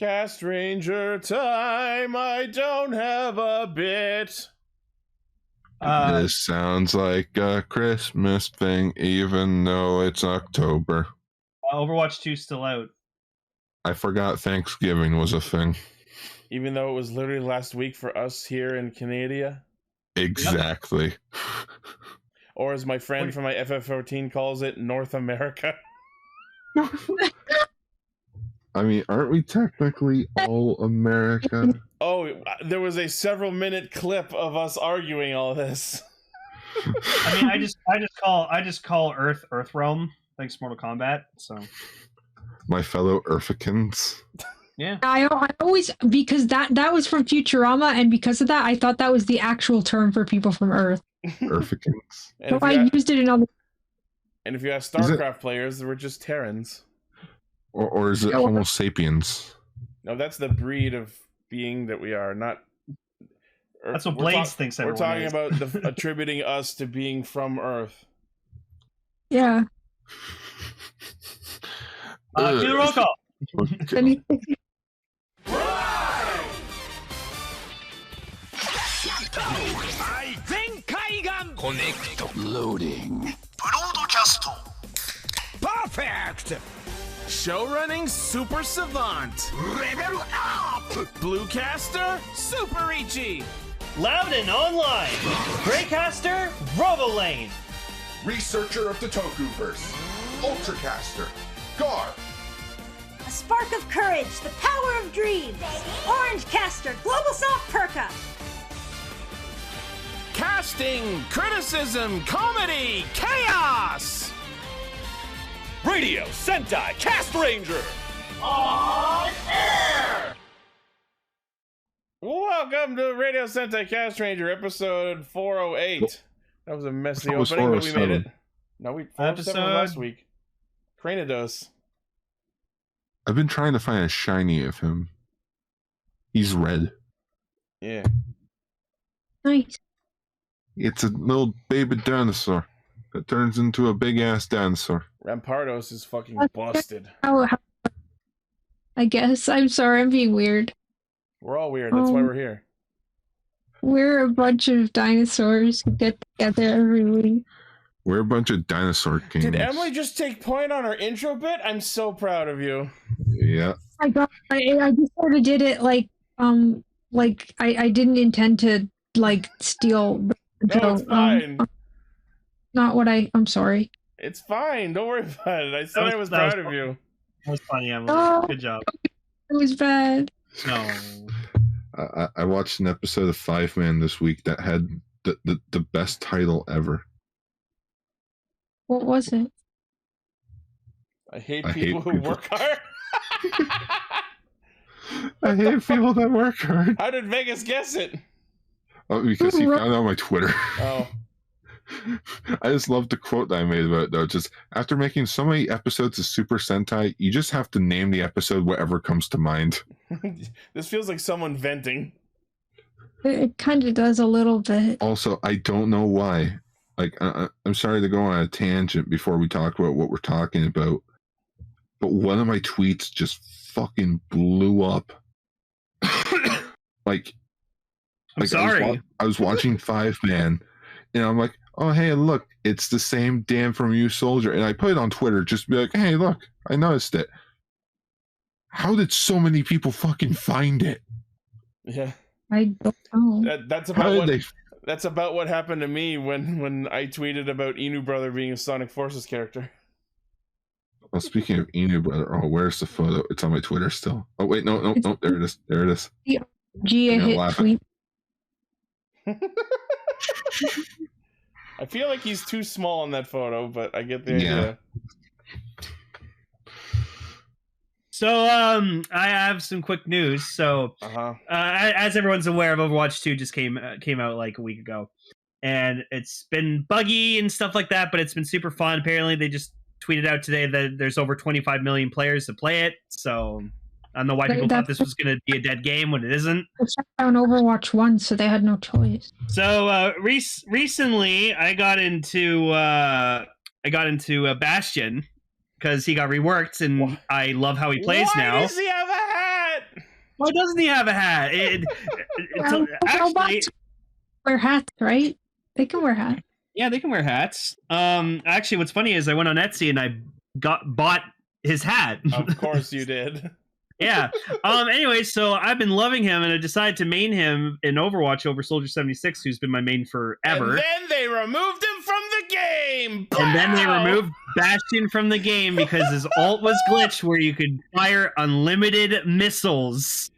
Castranger time. I don't have a bit. This sounds like a Christmas thing, even though it's October. Overwatch 2 still out. I forgot Thanksgiving was a thing. Even though it was literally last week for us here in Canada. Exactly. Yep. Or as my friend from my FF14 calls it, North America. I mean, aren't we technically all America? Oh, there was a several-minute clip of us arguing all this. I mean, I just call Earth Realm thanks to Mortal Kombat. So, my fellow Earthicans. Yeah, I always, because that was from Futurama, and because of that, I thought that was the actual term for people from Earth. Earthicans. So I used it in other. And if you have StarCraft players, they were just Terrans. Or is it Homo sapiens? No, that's the breed of being that we are, not. That's what Blades thinks. We're talking about attributing us to being from Earth. Yeah. Do the roll call. Connect. Loading. Broadcast. Perfect. Show running super savant. Level up. Bluecaster super Ichi. Loud and online. Greycaster Robolane. Researcher of the Tokuverse. Ultracaster. Gar. A spark of courage, the power of dreams. Orange Caster, Global Soft Perka. Casting, criticism, comedy, chaos. Radio Sentai Castranger. On air. Welcome to Radio Sentai Castranger, episode 408. That was a messy opening, but we made it. No, we 407 last week. Cranidos. I've been trying to find a shiny of him. He's red. Yeah. Nice. It's a little baby dinosaur that turns into a big ass dinosaur. Rampardos is fucking busted. I guess. I'm sorry, I'm being weird. We're all weird. That's why we're here. We're a bunch of dinosaurs who get together every week. We're a bunch of dinosaur kings. Did Emily just take point on her intro bit? I'm so proud of you. Yeah. I just sort of did it like I didn't intend to like steal. No, it's fine. Not what I'm sorry. It's fine. Don't worry about it. I said I was proud of you. That was funny, Emily. Good job. It was bad. No. I watched an episode of Five Man this week that had the best title ever. What was it? I hate people who work hard. I hate people that work hard. How did Vegas guess it? Oh, because he found it on my Twitter. Oh. I just love the quote that I made about it, though. Just, after making so many episodes of Super Sentai, you just have to name the episode whatever comes to mind. This feels like someone venting. It kind of does a little bit. Also, I don't know why. Like, I'm sorry to go on a tangent before we talk about what we're talking about, but one of my tweets just fucking blew up. I'm sorry. I was watching Five Man, and I'm like, oh, hey, look, it's the same Dan from You Soldier. And I put it on Twitter just to be like, hey, look, I noticed it. How did so many people fucking find it? Yeah. I don't know. That's about what happened to me when I tweeted about Inu Brother being a Sonic Forces character. Well, speaking of Inu Brother, oh, where's the photo? It's on my Twitter still. Oh, wait, no, there it is. There it is. Gia hit tweet. I feel like he's too small in that photo, but I get the idea. So, I have some quick news. So, as everyone's aware, Overwatch 2 just came out like a week ago, and it's been buggy and stuff like that, but it's been super fun. Apparently, they just tweeted out today that there's over 25 million players to play it. So, I don't know why people thought this was going to be a dead game when it isn't. It's on Overwatch 1, so they had no choice. So, recently, I got into Bastion. Because he got reworked, and I love how he plays now. Why does he have a hat? Why doesn't he have a hat? Actually, wear hats, right? They can wear hats. Yeah, they can wear hats. Actually, what's funny is I went on Etsy and I bought his hat. Of course you did. Yeah. Anyway, so I've been loving him, and I decided to main him in Overwatch over Soldier 76, who's been my main forever. And then they removed him from the game. And then they removed Bastion from the game because his ult was glitched, where you could fire unlimited missiles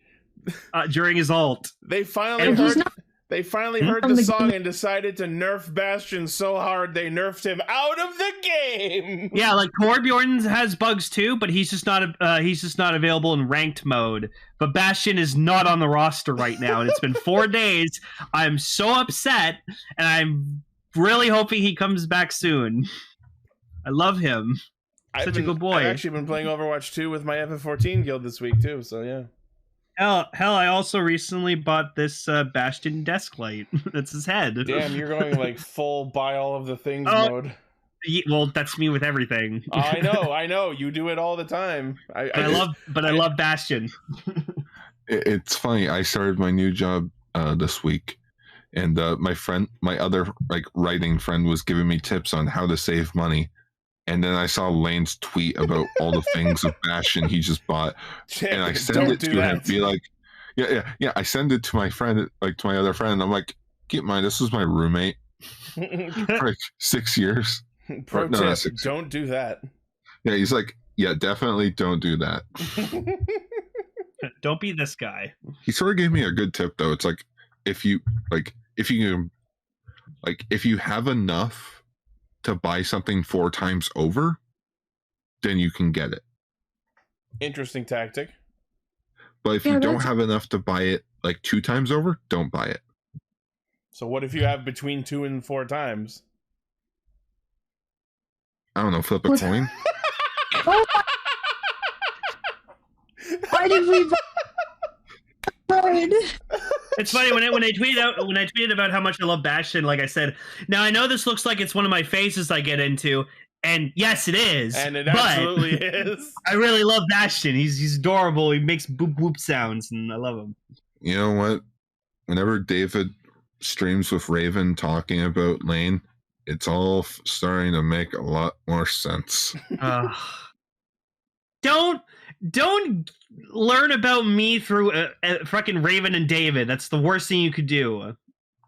during his ult. They finally heard. They finally heard the song and decided to nerf Bastion so hard they nerfed him out of the game. Yeah, like Torbjorn has bugs too, but he's just not available in ranked mode. But Bastion is not on the roster right now, and it's been 4 days. I'm so upset, and I'm really hoping he comes back soon. I love him. Such a good boy. I've actually been playing Overwatch 2 with my FF14 guild this week too, so yeah. Hell, I also recently bought this Bastion desk light. That's his head. Damn, you're going like full buy all of the things mode. Well, that's me with everything. I know. You do it all the time. I love Bastion. It's funny. I started my new job this week, and my other writing friend was giving me tips on how to save money. And then I saw Lane's tweet about all the things of Bastion he just bought, and I sent it to him. Be like, yeah. I send it to my friend, to my other friend. And I'm like, keep in mind, this was my roommate for 6 years. Pro tip: don't do that. Yeah, he's like, yeah, definitely don't do that. Don't be this guy. He sort of gave me a good tip though. It's like if you have enough to buy something 4 times over, then you can get it. Interesting tactic. But if you don't have enough to buy it 2 times over, don't buy it. So what if you have between 2 and 4 times? I don't know, flip a coin. Why did we It's funny when I tweeted about how much I love Bastion, like I said, now I know this looks like it's one of my phases I get into, and yes it is. And it absolutely is. I really love Bastion. He's adorable. He makes boop boop sounds and I love him. You know what? Whenever David streams with Raven talking about Lane, it's all starting to make a lot more sense. Don't learn about me through fucking Raven and David. That's the worst thing you could do.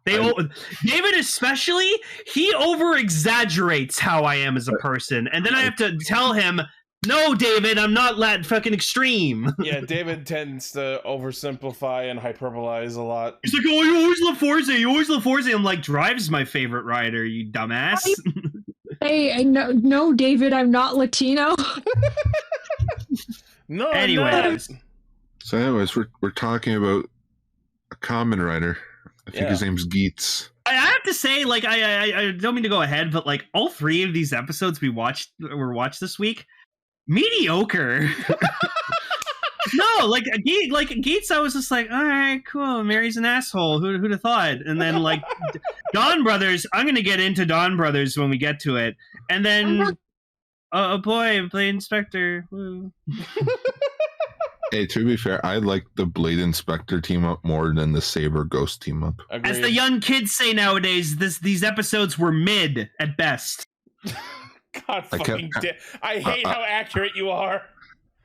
David especially, he over exaggerates how I am as a person, and then I have to tell him, no, David, I'm not that fucking extreme. Yeah, David tends to oversimplify and hyperbolize a lot. He's like, oh, you always love Forza. You always love Forza. I'm like, Drive's my favorite rider, you dumbass. Hey, no, David, I'm not Latino. No. Anyways. So anyways, we're talking about a Kamen Rider. I think his name's Geats. I have to say, I don't mean to go ahead, but all 3 of these episodes we watched this week, mediocre. No, Geats, I was just like, all right, cool. Mary's an asshole. Who'd have thought? And then Donbrothers, I'm gonna get into Donbrothers when we get to it. And then, oh boy, I'm playing Specter. Woo. Hey, to be fair, I like the Blade and Specter team up more than the Saber Ghost team up. Agreed. As the young kids say nowadays, these episodes were mid at best. God fucking damn. I hate how accurate you are.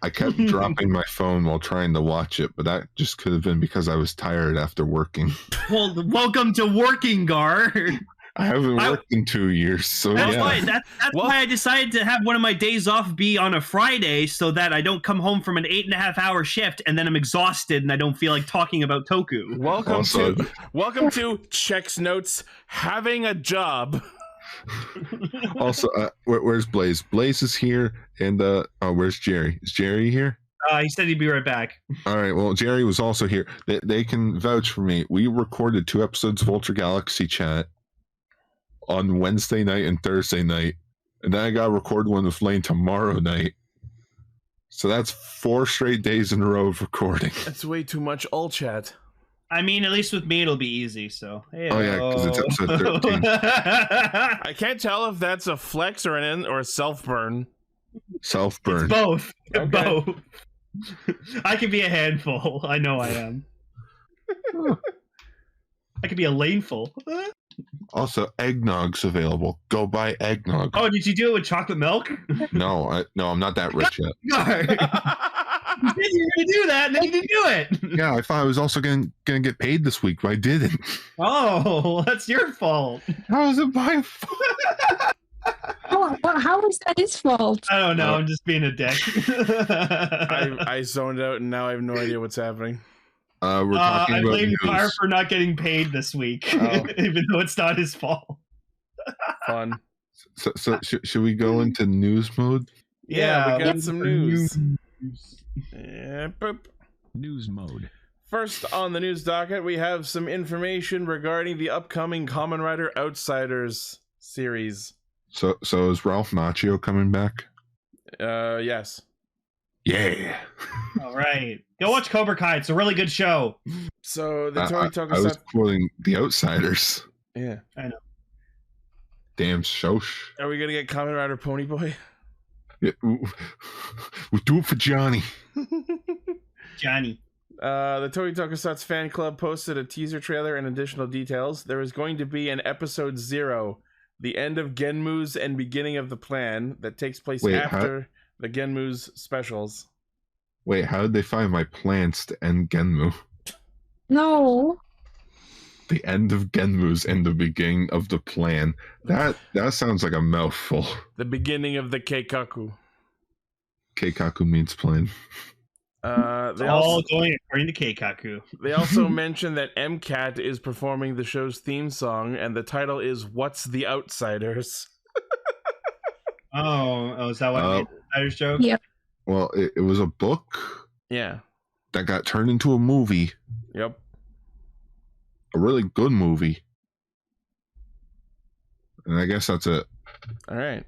I kept dropping my phone while trying to watch it, but that just could have been because I was tired after working. Well, welcome to working, Gar. I haven't worked in 2 years, so that's yeah. why I decided to have one of my days off be on a Friday, so that I don't come home from an 8.5-hour shift and then I'm exhausted and I don't feel like talking about Toku. Welcome to Checks Notes having a job. Also, where's Blaze? Blaze is here, and where's Jerry? Is Jerry here? He said he'd be right back. All right. Well, Jerry was also here. They can vouch for me. We recorded 2 episodes of Ultra Galaxy Chat on Wednesday night and Thursday night, and then I got to record one with Lane tomorrow night. So that's 4 straight days in a row of recording. That's way too much ult chat. I mean, at least with me, it'll be easy. So, hey, oh yeah, because it's episode 13. I can't tell if that's a flex or a self burn. Self burn. Both. Okay. Both. I can be a handful. I know I am. I could be a laneful. Also, eggnog's available. Go buy eggnog. Oh, did you do it with chocolate milk? No, I'm not that rich yet. You said you were gonna do that, and then you didn't do it. Yeah, I thought I was also gonna get paid this week, but I didn't. Oh, that's your fault. How is it my fault? How is that his fault? I don't know. I'm just being a dick. I zoned out, and now I have no idea what's happening. We're talking I about blame news. Car for not getting paid this week, even though it's not his fault. Fun. So should we go into news mode? Yeah, we got some news. Yeah, boop. News mode. First on the news docket, we have some information regarding the upcoming Kamen Rider Outsiders series. So is Ralph Macchio coming back? Yes. Yeah. All right. Go watch Cobra Kai. It's a really good show. So the Tokusatsu. I was quoting The Outsiders. Yeah. I know. Damn shosh. Are we gonna get Kamen Rider Pony Boy? Yeah, we'll do it for Johnny. Johnny. The Tokusatsu fan club posted a teaser trailer and additional details. There is going to be an episode 0, the end of Genmu's and beginning of the plan, that takes place after the Genmu's specials. Wait, how did they find my plans to end Genmu? No. The end of Genmu's and the beginning of the plan. That sounds like a mouthful. The beginning of the Keikaku. Keikaku means plan. They all going according to Keikaku. They also mentioned that MCAT is performing the show's theme song, and the title is "What's the Outsiders?" Oh, is that what the Outsiders joke? Yep. Well, it was a book. Yeah. That got turned into a movie. Yep. A really good movie. And I guess that's it. All right.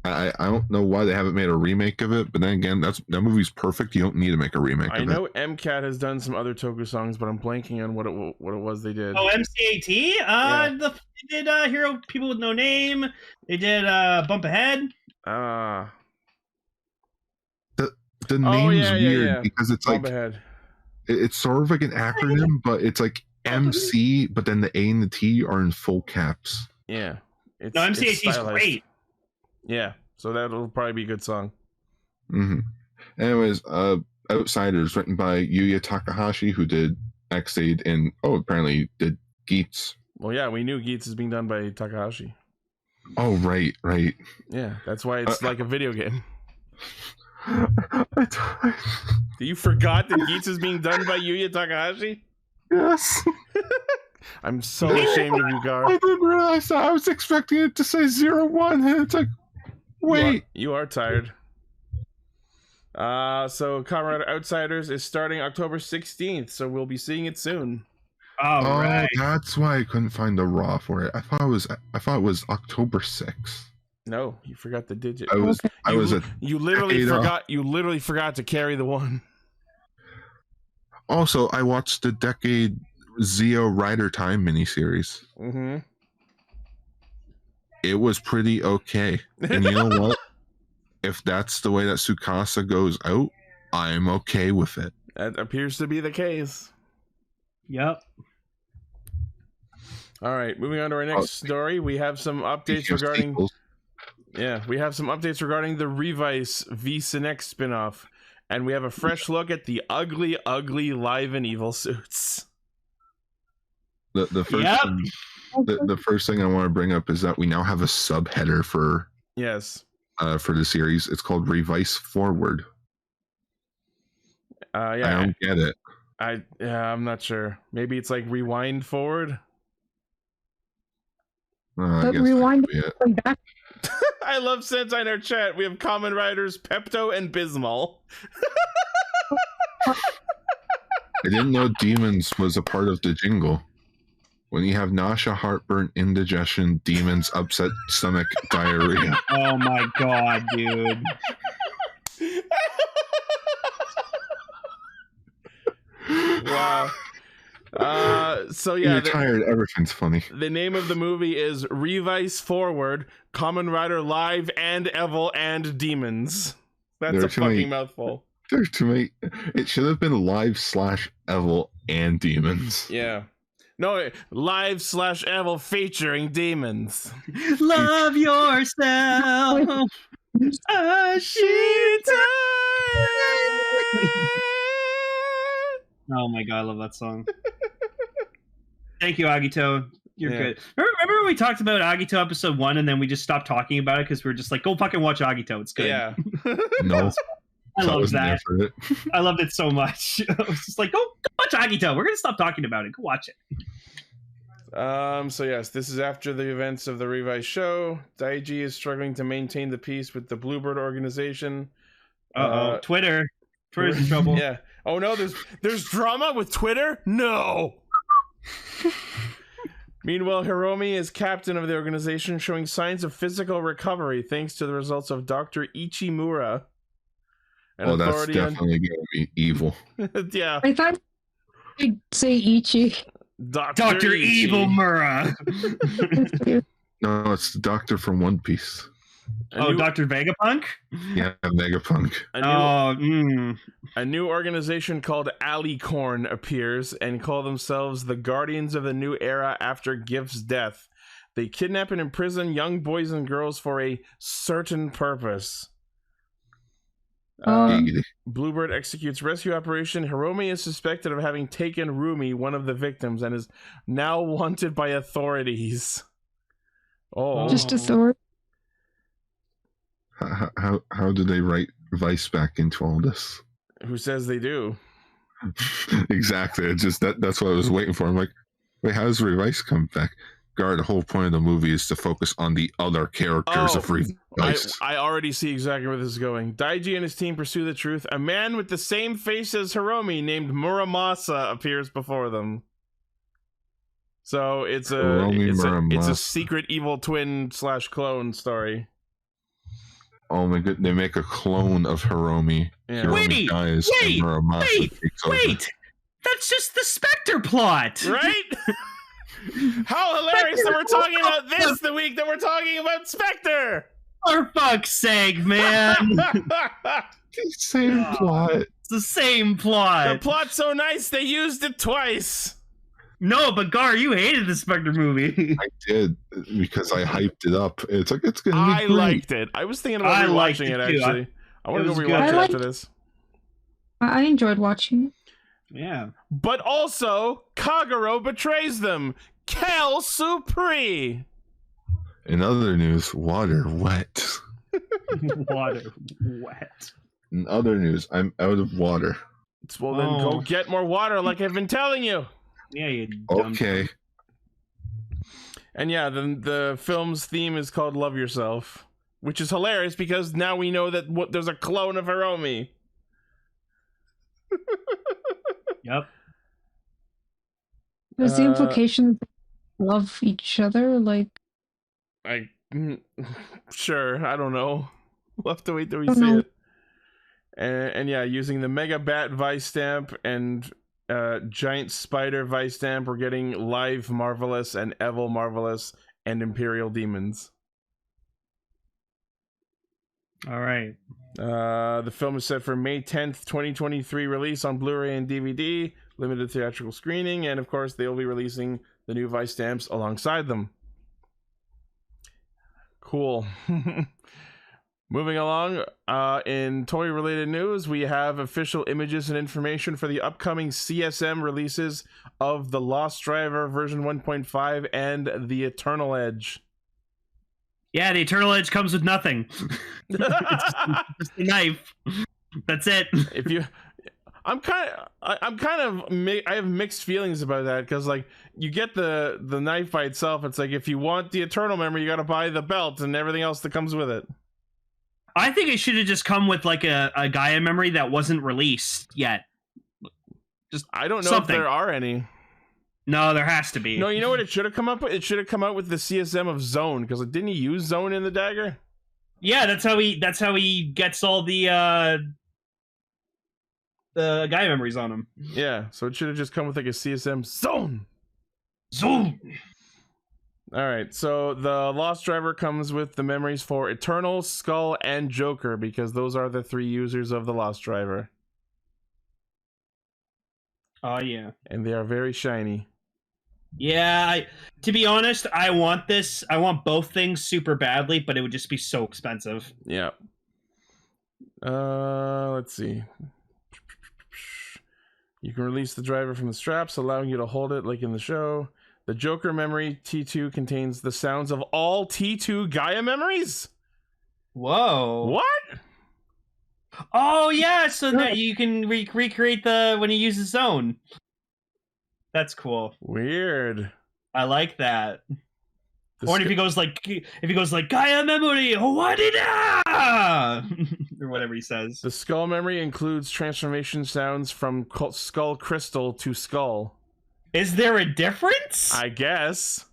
I don't know why they haven't made a remake of it, but then again, that movie's perfect. You don't need to make a remake of it. I know MCAT has done some other Toku songs, but I'm blanking on what it was they did. Oh, MCAT? They did Hero People with No Name. They did Bump Ahead. The name's weird because it's Bump like Ahead. It's sort of like an acronym, but it's like MC, but then the A and the T are in full caps. Yeah. MCAT is great. Yeah, so that'll probably be a good song. Mm-hmm. Anyways, Outsiders, written by Yuya Takahashi, who did X-Aid and apparently did Geats. Well, yeah, we knew Geats is being done by Takahashi. Oh, right. Yeah, that's why it's like a video game. You forgot that Geats is being done by Yuya Takahashi? Yes. I'm so ashamed of you, Gar. I didn't realize that. I was expecting it to say 01, and it's like, wait. You are tired. So Kamen Rider Outsiders is starting October 16th, so we'll be seeing it soon. Right. That's why I couldn't find the raw for it. I thought it was October 6th. No, you forgot the digit. You literally forgot to carry the 1. Also, I watched the Decade Zio Rider Time miniseries. Mm-hmm. It was pretty okay. And you know what? If that's the way that Tsukasa goes out, I'm okay with it. That appears to be the case. Yep. All right, moving on to our next story. We have some updates regarding... Yeah, we have some updates regarding the Revice V Sinex spinoff. And we have a fresh look at the ugly, ugly Live and Evil suits. The first thing I want to bring up is that we now have a subheader for the series. It's called Revice Forward. I don't get it. I'm not sure. Maybe it's like Rewind Forward. I guess rewind back. I love Sentai in our chat. We have Kamen Riders Pepto and Bismol. I didn't know Demons was a part of the jingle. When you have nausea, heartburn, indigestion, demons, upset stomach, diarrhea. Oh my god, dude. Wow. So yeah, you're tired. Everything's funny. The name of the movie is Revice Forward, Kamen Rider Live and Evil and Demons. That's a fucking mouthful. There's too many. It should have been live/Evil and demons. Yeah. No, live/Evil featuring demons. Love yourself. Ashita. Oh my god, I love that song. Thank you, Agito. You're good. Remember when we talked about Agito episode 1 and then we just stopped talking about it because we were just like, go fucking watch Agito. It's good. Yeah. No. I loved that. I loved it so much. I was just like, go watch Agito. We're going to stop talking about it. Go watch it. So yes, this is after the events of the revised show. Daiji is struggling to maintain the peace with the Bluebird organization. Twitter's in trouble. Yeah. Oh no, there's drama with Twitter? No. Meanwhile, Hiromi is captain of the organization, showing signs of physical recovery thanks to the results of Dr. Ichimura. That's definitely going to be evil. Yeah. I thought you'd say Ichi. Dr. Evil Mura. No, it's the doctor from One Piece. Dr. Vegapunk? Yeah, Vegapunk. A new organization called Alicorn appears and call themselves the Guardians of the New Era after Gift's death. They kidnap and imprison young boys and girls for a certain purpose. Bluebird executes rescue operation. Hiromi is suspected of having taken Rumi, one of the victims, and is now wanted by authorities. Just authority. How do they write Vice back into all this? Who says they do? Exactly. It's just that's what I was waiting for. I'm like, wait, how does Revice come back? The whole point of the movie is to focus on the other characters of Revice. I already see exactly where this is going. Daiji and his team pursue the truth. A man with the same face as Hiromi named Muramasa appears before them. So it's a secret evil twin / clone story. Oh my god, they make a clone of Hiromi. Yeah. Hiromi dies and Muramasa takes over. That's just the Specter plot, right? How hilarious that we're talking about this the week that we're talking about Specter! For fuck's sake, man! Same plot. It's the same plot. The plot's so nice they used it twice. No, but Gar, you hated the Specter movie. I did because I hyped it up. It's like it's gonna be I great. liked it. I was thinking about rewatching it actually. I want to go rewatch it after this. I enjoyed watching it. Yeah. But also, Kagero betrays them. Quel surprise! In other news, water wet. Water wet. In other news, I'm out of water. Well, then go get more water like I've been telling you. Yeah, you dumb. Okay. And yeah, the film's theme is called Love Yourself, which is hilarious because now we know that there's a clone of Hiromi. Yep. There's the implication love each other, like sure, I don't know. We'll have to wait till we see it. And yeah, using the Mega Bat Vice Stamp and Giant Spider Vice Stamp, we're getting Live Marvelous and Evil Marvelous and Imperial Demons. All right. The film is set for May 10th, 2023 release on Blu-ray and DVD, limited theatrical screening, and of course they will be releasing the new Vice Stamps alongside them. Cool. Moving along, in toy-related news, we have official images and information for the upcoming CSM releases of The Lost Driver version 1.5 and The Eternal Edge. Yeah, the Eternal Edge comes with nothing. Just a knife. That's it. I have mixed feelings about that because like you get the knife by itself. It's like if you want the Eternal memory, you got to buy the belt and everything else that comes with it. I think it should have just come with like a Gaia memory that wasn't released yet. Just I don't know something. If there are any. No, there has to be. No, you know what it should have come up with? It should have come out with the CSM of Zone, because didn't he use Zone in the dagger? Yeah, that's how he gets all the Gaia memories on him. Yeah, so it should have just come with like a CSM Zone. Alright, so the Lost Driver comes with the memories for Eternal, Skull, and Joker, because those are the 3 users of the Lost Driver. Oh yeah. And they are very shiny. Yeah, to be honest, I want this. I want both things super badly, but it would just be so expensive. Yeah. Let's see. You can release the driver from the straps, allowing you to hold it like in the show. The Joker memory T2 contains the sounds of all T2 Gaia memories. Whoa. What? Oh yeah, so that you can recreate the when he uses zone. That's cool. Weird. I like that. Or if he goes like Gaia memory, Hawadida! Or whatever he says. The skull memory includes transformation sounds from skull crystal to skull. Is there a difference? I guess.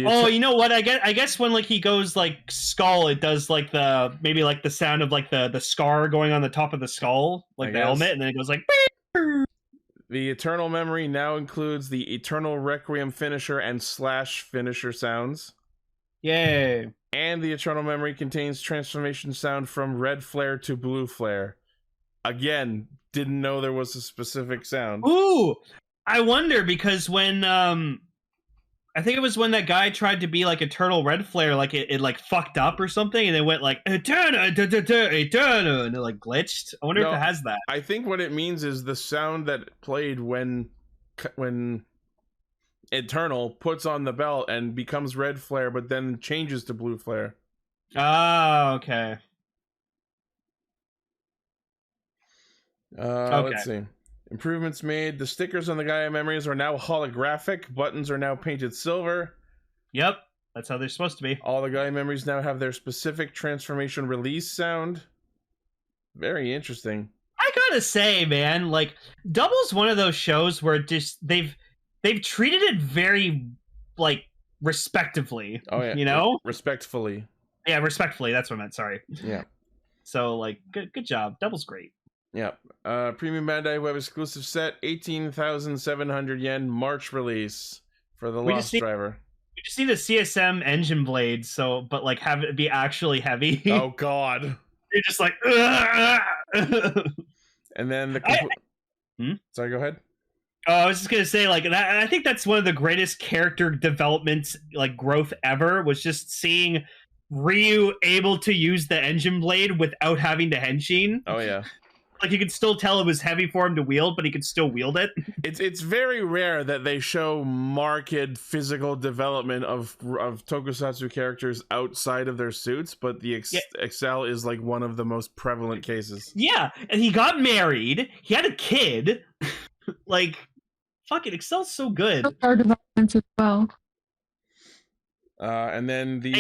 Oh, you know what? I guess when like he goes like skull, it does like maybe like the sound of like the scar going on the top of the skull, like the helmet, and then it goes like. The Eternal memory now includes the Eternal Requiem finisher and slash finisher sounds. Yay! And the Eternal memory contains transformation sound from red flare to blue flare. Again, didn't know there was a specific sound. Ooh, I wonder because when I think it was when that guy tried to be like Eternal Red Flare, like it like fucked up or something, and it went like Eterna, and it like glitched. I wonder if it has that. I think what it means is the sound that played when Eternal puts on the belt and becomes Red Flare, but then changes to Blue Flare. Oh, okay. Let's see. Improvements made. The stickers on the Gaia memories are now holographic. Buttons are now painted silver. Yep, that's how they're supposed to be. All the Gaia memories now have their specific transformation release sound. Very interesting. I gotta say, man, like Double's one of those shows where just they've treated it very like respectively. Oh yeah, you know, respectfully. Yeah, respectfully. That's what I meant. Sorry. Yeah. So like, good job. Double's great. Yeah. Premium Bandai Web exclusive set, 18,700 yen, March release for the Lost Driver. We just need a CSM engine blade, but like have it be actually heavy. Oh God. You're just like. And then sorry, go ahead. Oh, I was just gonna say, like that. I think that's one of the greatest character developments, like growth ever, was just seeing Ryu able to use the engine blade without having the henshin. Oh yeah. Like you could still tell it was heavy for him to wield, but he could still wield it. It's very rare that they show marked physical development of tokusatsu characters outside of their suits, but the Excel is like one of the most prevalent cases. Yeah, and he got married. He had a kid. Like, fucking Excel's so good. Our developments as well. And then the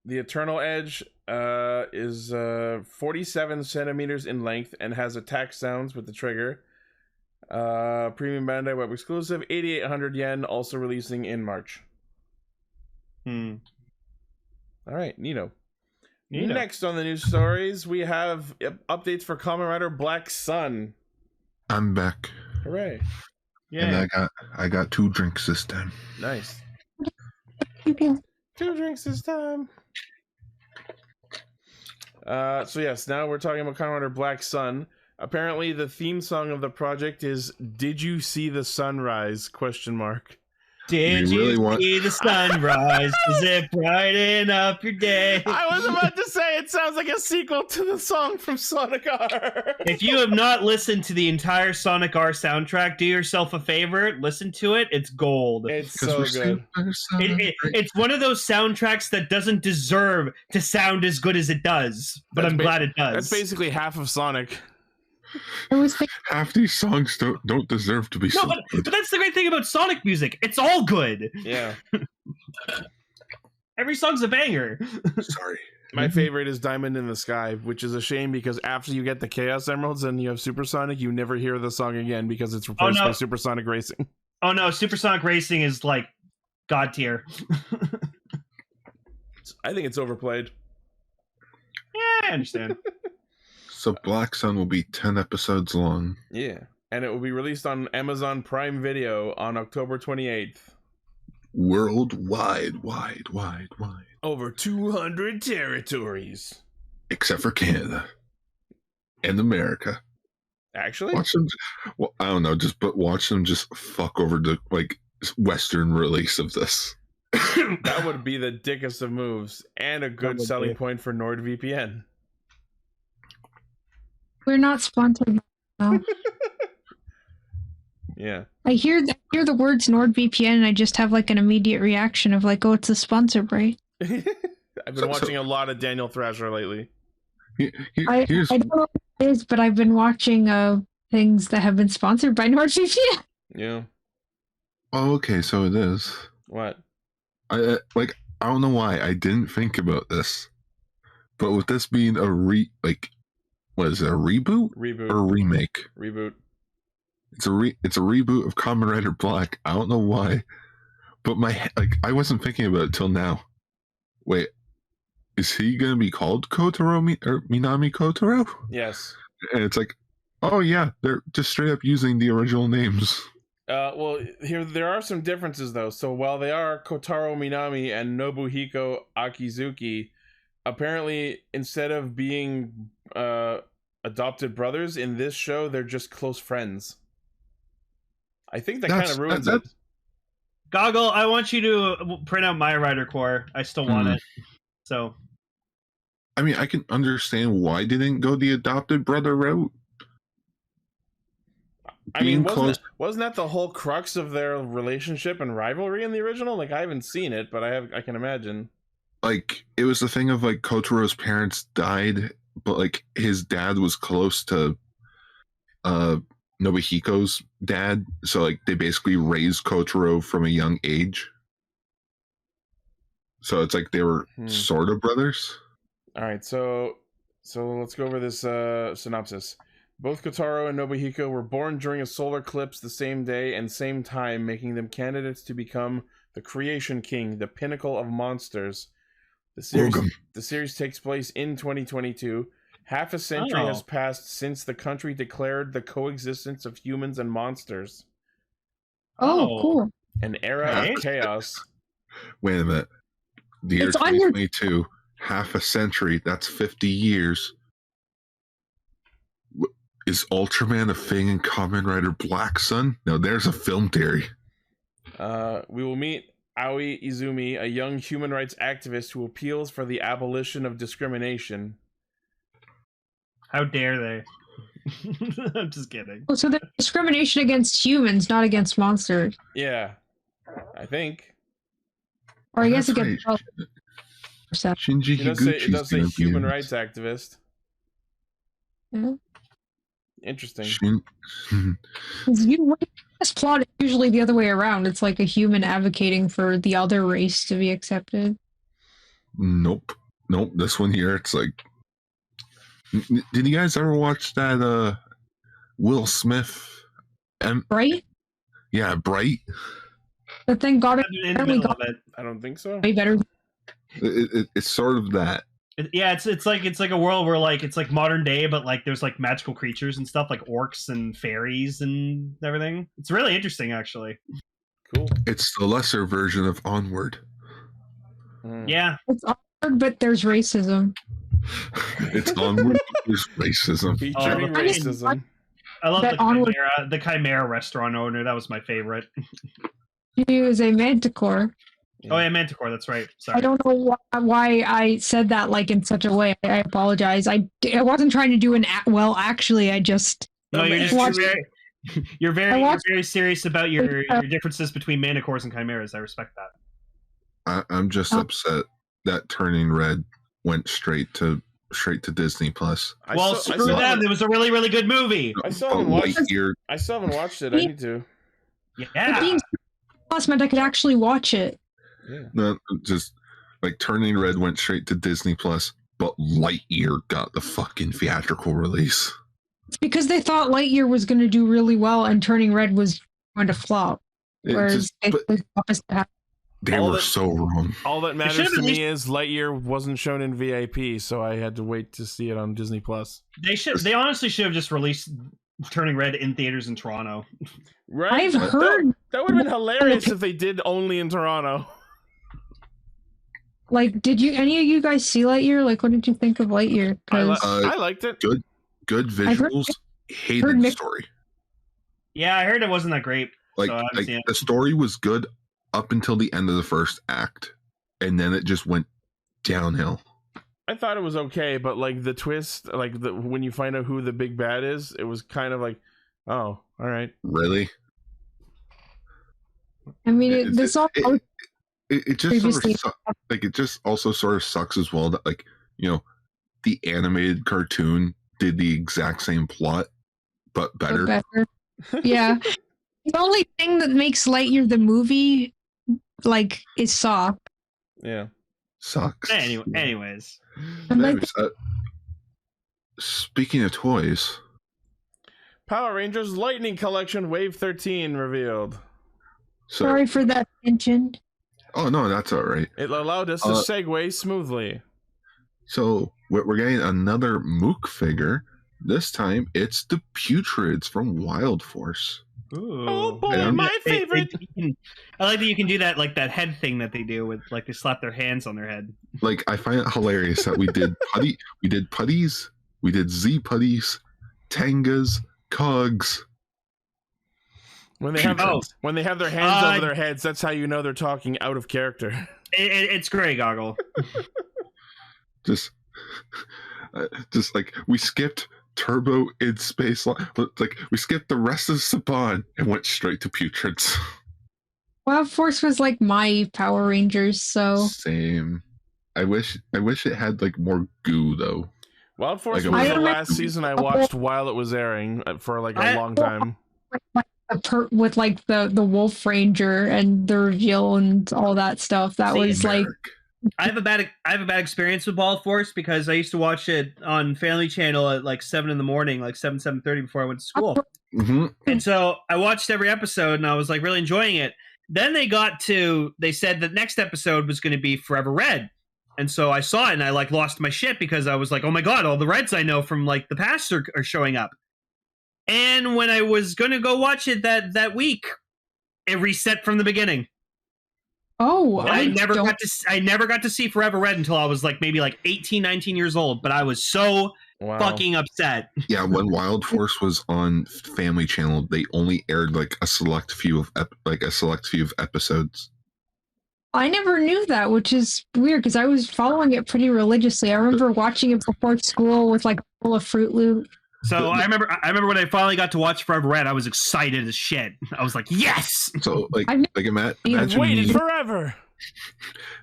Eternal Edge is 47 centimeters in length and has attack sounds with the trigger. Premium Bandai Web exclusive, 8,800 yen, also releasing in March. All right, Neato. Next on the news stories, we have updates for Kamen Rider Black Sun. I'm back. Hooray! Yeah, and I got 2 drinks this time. Nice. 2 drinks this time. So yes, now we're talking about Kamen Rider Black Sun. Apparently, the theme song of the project is "Did you see the sunrise?" ? Did you see the sunrise? Does it brighten up your day? I was about to say it sounds like a sequel to the song from Sonic R. If you have not listened to the entire Sonic R soundtrack, do yourself a favor, listen to it. It's gold. It's so good. It's one of those soundtracks that doesn't deserve to sound as good as it does, but I'm glad it does. That's basically half of Sonic. Half these songs don't deserve to be so good. But that's the great thing about Sonic music. It's all good. Yeah. Every song's a banger. Sorry. My favorite is Diamond in the Sky, which is a shame because after you get the Chaos Emeralds and you have Supersonic, you never hear the song again because it's replaced by Supersonic Racing. Oh no, Supersonic Racing is like God tier. I think it's overplayed. Yeah, I understand. So Black Sun will be 10 episodes long. Yeah, and it will be released on Amazon Prime Video on October 28th. Worldwide. Over 200 territories. Except for Canada. And America. Actually, Watch them. Well, I don't know. Watch them just fuck over the Western release of this. That would be the dickest of moves and a good selling point for NordVPN. We're not sponsored now. Yeah. I hear the words NordVPN and I just have like an immediate reaction of like, oh, it's a sponsor break. I've been watching a lot of Daniel Thrasher lately. I don't know what it is, but I've been watching things that have been sponsored by NordVPN. Yeah. Oh, okay, so it is. What? I don't know why I didn't think about this, but with this being a what is it, a reboot? Reboot or a remake? Reboot. It's a reboot of Kamen Rider Black. I don't know why, but I wasn't thinking about it till now. Wait, is he gonna be called Kotaro or Minami Kotaro? Yes. And it's like, oh yeah, they're just straight up using the original names. Well, there are some differences though. So while they are Kotaro Minami and Nobuhiko Akizuki, apparently instead of being adopted brothers in this show, they're just close friends. I think that kind of ruins it. Goggle, I want you to print out my Rider Core. I still want it. So, I mean, I can understand why they didn't go the adopted brother route. I mean, wasn't that the whole crux of their relationship and rivalry in the original? Like, I haven't seen it, but I can imagine. Like, it was the thing of like Kotaro's parents died, but like his dad was close to Nobuhiko's dad, so like they basically raised Kotaro from a young age. So it's like they were sort of brothers. All right, so let's go over this synopsis. Both Kotaro and Nobuhiko were born during a solar eclipse the same day and same time, making them candidates to become the Creation King, the pinnacle of monsters. The series takes place in 2022. Half a century has passed since the country declared the coexistence of humans and monsters. Oh, cool. An era of chaos. Wait a minute. The year 2022, half a century, that's 50 years. Is Ultraman a thing in Kamen Rider Black Sun? No, there's a film theory. We will meet Aoi Izumi, a young human rights activist who appeals for the abolition of discrimination. How dare they? I'm just kidding. Oh, so there's discrimination against humans, not against monsters. Yeah, I think. Or I guess against... Shinji Higuchi's it does say human rights activist. Yeah. Interesting. This plot is usually the other way around. It's like a human advocating for the other race to be accepted. Nope. This one here, it's like... Did you guys ever watch that Will Smith? Bright? Yeah, Bright. The thing got it. I don't think so. Way better. It's sort of that. It's like a world where like it's like modern day, but like there's like magical creatures and stuff like orcs and fairies and everything. It's really interesting, actually. Cool. It's the lesser version of Onward. Yeah, it's Onward, but there's racism. It's Onward, but there's racism. Featuring racism. I love the Chimera restaurant owner. That was my favorite. He was a manticore. Oh yeah, Manticore. That's right. Sorry. I don't know why I said that like in such a way. I apologize. I wasn't trying to do well. Actually, I just you're very serious about your differences between Manticores and Chimeras. I respect that. I'm just upset that Turning Red went straight to Disney Plus. Well, screw them. It was a really, really good movie. I still haven't watched it. I need to. Yeah. Plus meant I could actually watch it. Yeah. No, just like Turning Red went straight to Disney Plus, but Lightyear got the fucking theatrical release. It's because they thought Lightyear was going to do really well and Turning Red was going to flop. Whereas the opposite happened. They were so wrong. All that matters to me is Lightyear wasn't shown in VIP, so I had to wait to see it on Disney Plus. They honestly should have just released Turning Red in theaters in Toronto. Right? I've heard that would have been hilarious if they did only in Toronto. Like, did any of you guys see Lightyear? Like, what did you think of Lightyear? I liked it. Good visuals. hated the story. Yeah, I heard it wasn't that great. Like, so the story was good up until the end of the first act, and then it just went downhill. I thought it was okay, but like the twist, like when you find out who the big bad is, it was kind of like, oh, all right. Really? I mean, it just sort of like it just also sort of sucks as well that, like, you know, the animated cartoon did the exact same plot but better. Yeah. The only thing that makes Lightyear the movie like is Saw. Yeah. Sucks. Anyways. Speaking of toys, Power Rangers Lightning Collection Wave 13 revealed. Sorry for that mention. Oh no, that's all right. It allowed us to segue smoothly. So we're getting another Mook figure. This time it's the Putrids from Wild Force. Ooh. Oh boy, my favorite. I like that you can do that, like that head thing that they do with, like, they slap their hands on their head. Like, I find it hilarious that we did putties, we did Z putties, Tangas, Cogs. When they have their hands over their heads, that's how you know they're talking out of character. It's Gray Goggle. just like we skipped Turbo in Space, like we skipped the rest of Saban and went straight to Putrids. Wild Force was like my Power Rangers, so same. I wish it had like more goo thoh. Wild Force was the last season I watched while it was airing for like a long time. With like the Wolf Ranger and the reveal and all that stuff, that was like. I have a bad experience with Wild Force because I used to watch it on Family Channel at like 7 in the morning, like 7:30 before I went to school. Mm-hmm. And so I watched every episode and I was like really enjoying it. Then they said the next episode was going to be Forever Red. And so I saw it and I like lost my shit because I was like, oh my God, all the Reds I know from like the past are showing up. And when I was going to go watch it that week, it reset from the beginning. Oh, I never got to see Forever Red until I was like maybe like 18, 19 years old, but I was so fucking upset. Yeah, when Wild Force was on Family Channel, they only aired like a select few of episodes. I never knew that, which is weird because I was following it pretty religiously. I remember watching it before school with like a bowl of Fruit Loop. So I remember when I finally got to watch Forever Red, I was excited as shit. I was like, yes! So imagine waited forever.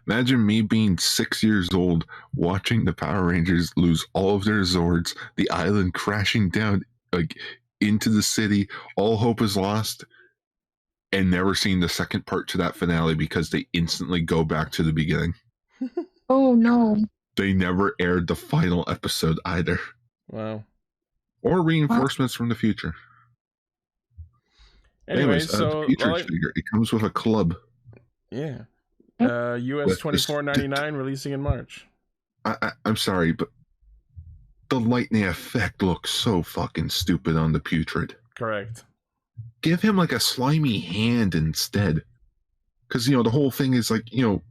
Imagine me being 6 years old watching the Power Rangers lose all of their Zords, the island crashing down like into the city, all hope is lost, and never seeing the second part to that finale because they instantly go back to the beginning. Oh no. They never aired the final episode either. Wow. Or reinforcements from the future. Anyways, so the Putrids figure, it comes with a club. Yeah. US $24.99 releasing in March. I'm sorry, but the lightning effect looks so fucking stupid on the Putrid. Correct. Give him like a slimy hand instead. Because, you know, the whole thing is like, you know,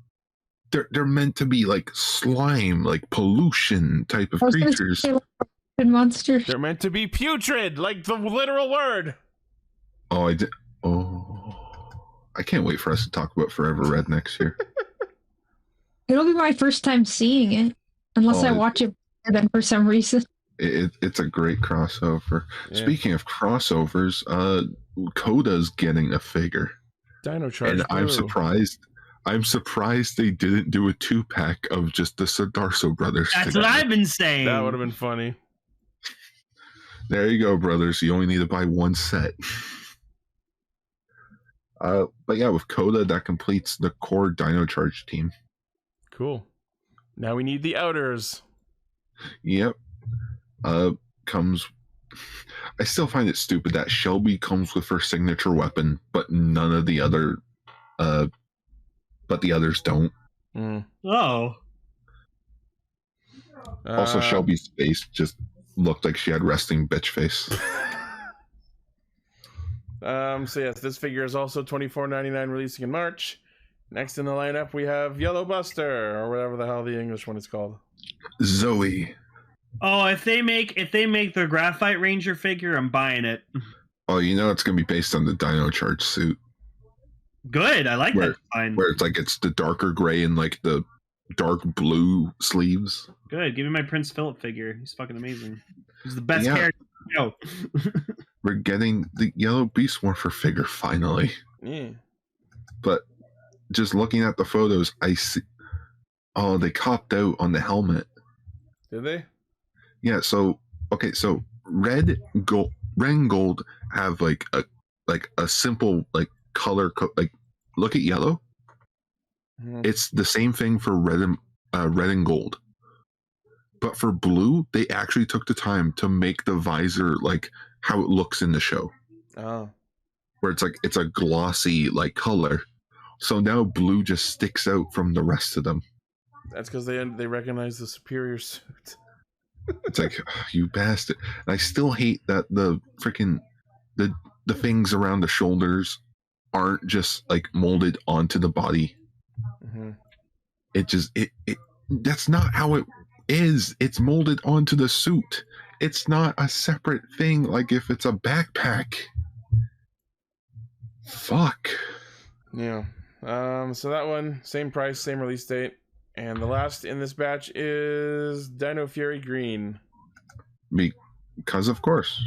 they're meant to be like slime, like pollution type of creatures. Monster. They're meant to be putrid, like the literal word. Oh, I can't wait for us to talk about Forever Red next year. It'll be my first time seeing it, unless I watch it then for some reason. It's a great crossover. Yeah. Speaking of crossovers, Coda's getting a figure. Dino Charge and Blue. I'm surprised they didn't do a 2-pack of just the Sardarso brothers. That's together. What I've been saying. That would have been funny. There you go, brothers. You only need to buy one set. But yeah, with Coda, that completes the core Dino Charge team. Cool. Now we need the outers. Yep. Comes. I still find it stupid that Shelby comes with her signature weapon, but none of the other. But the others don't. Mm. Oh. Also, Shelby's face just looked like she had resting bitch face. So yes, this figure is also $24.99 releasing in March. Next in the lineup, we have Yellow Buster, or whatever the hell the English one is called. Zoe. Oh, if they make the Graphite Ranger figure, I'm buying it. Oh, you know it's gonna be based on the Dino Charge suit. Good, I like that design. Where it's the darker gray and like the dark blue sleeves. Good, give me my Prince Philip figure. He's fucking amazing. He's the best character. No. We're getting the Yellow Beast Morpher figure finally. Yeah. But just looking at the photos, I see. Oh, they copped out on the helmet. Did they? Yeah. So okay. So red and gold have like a simple like color like look at yellow. Mm-hmm. It's the same thing for red and gold. But for blue, they actually took the time to make the visor like how it looks in the show. Oh. Where it's a glossy like color. So now blue just sticks out from the rest of them. That's because they recognize the superior suit. It's like, you bastard. And I still hate that the freaking the things around the shoulders aren't just like molded onto the body. Mm-hmm. It just it that's not how it is. It's molded onto the suit. It's not a separate thing like if it's a backpack. Fuck. Yeah. So that one, same price, same release date. And the last in this batch is Dino Fury Green. Because of course.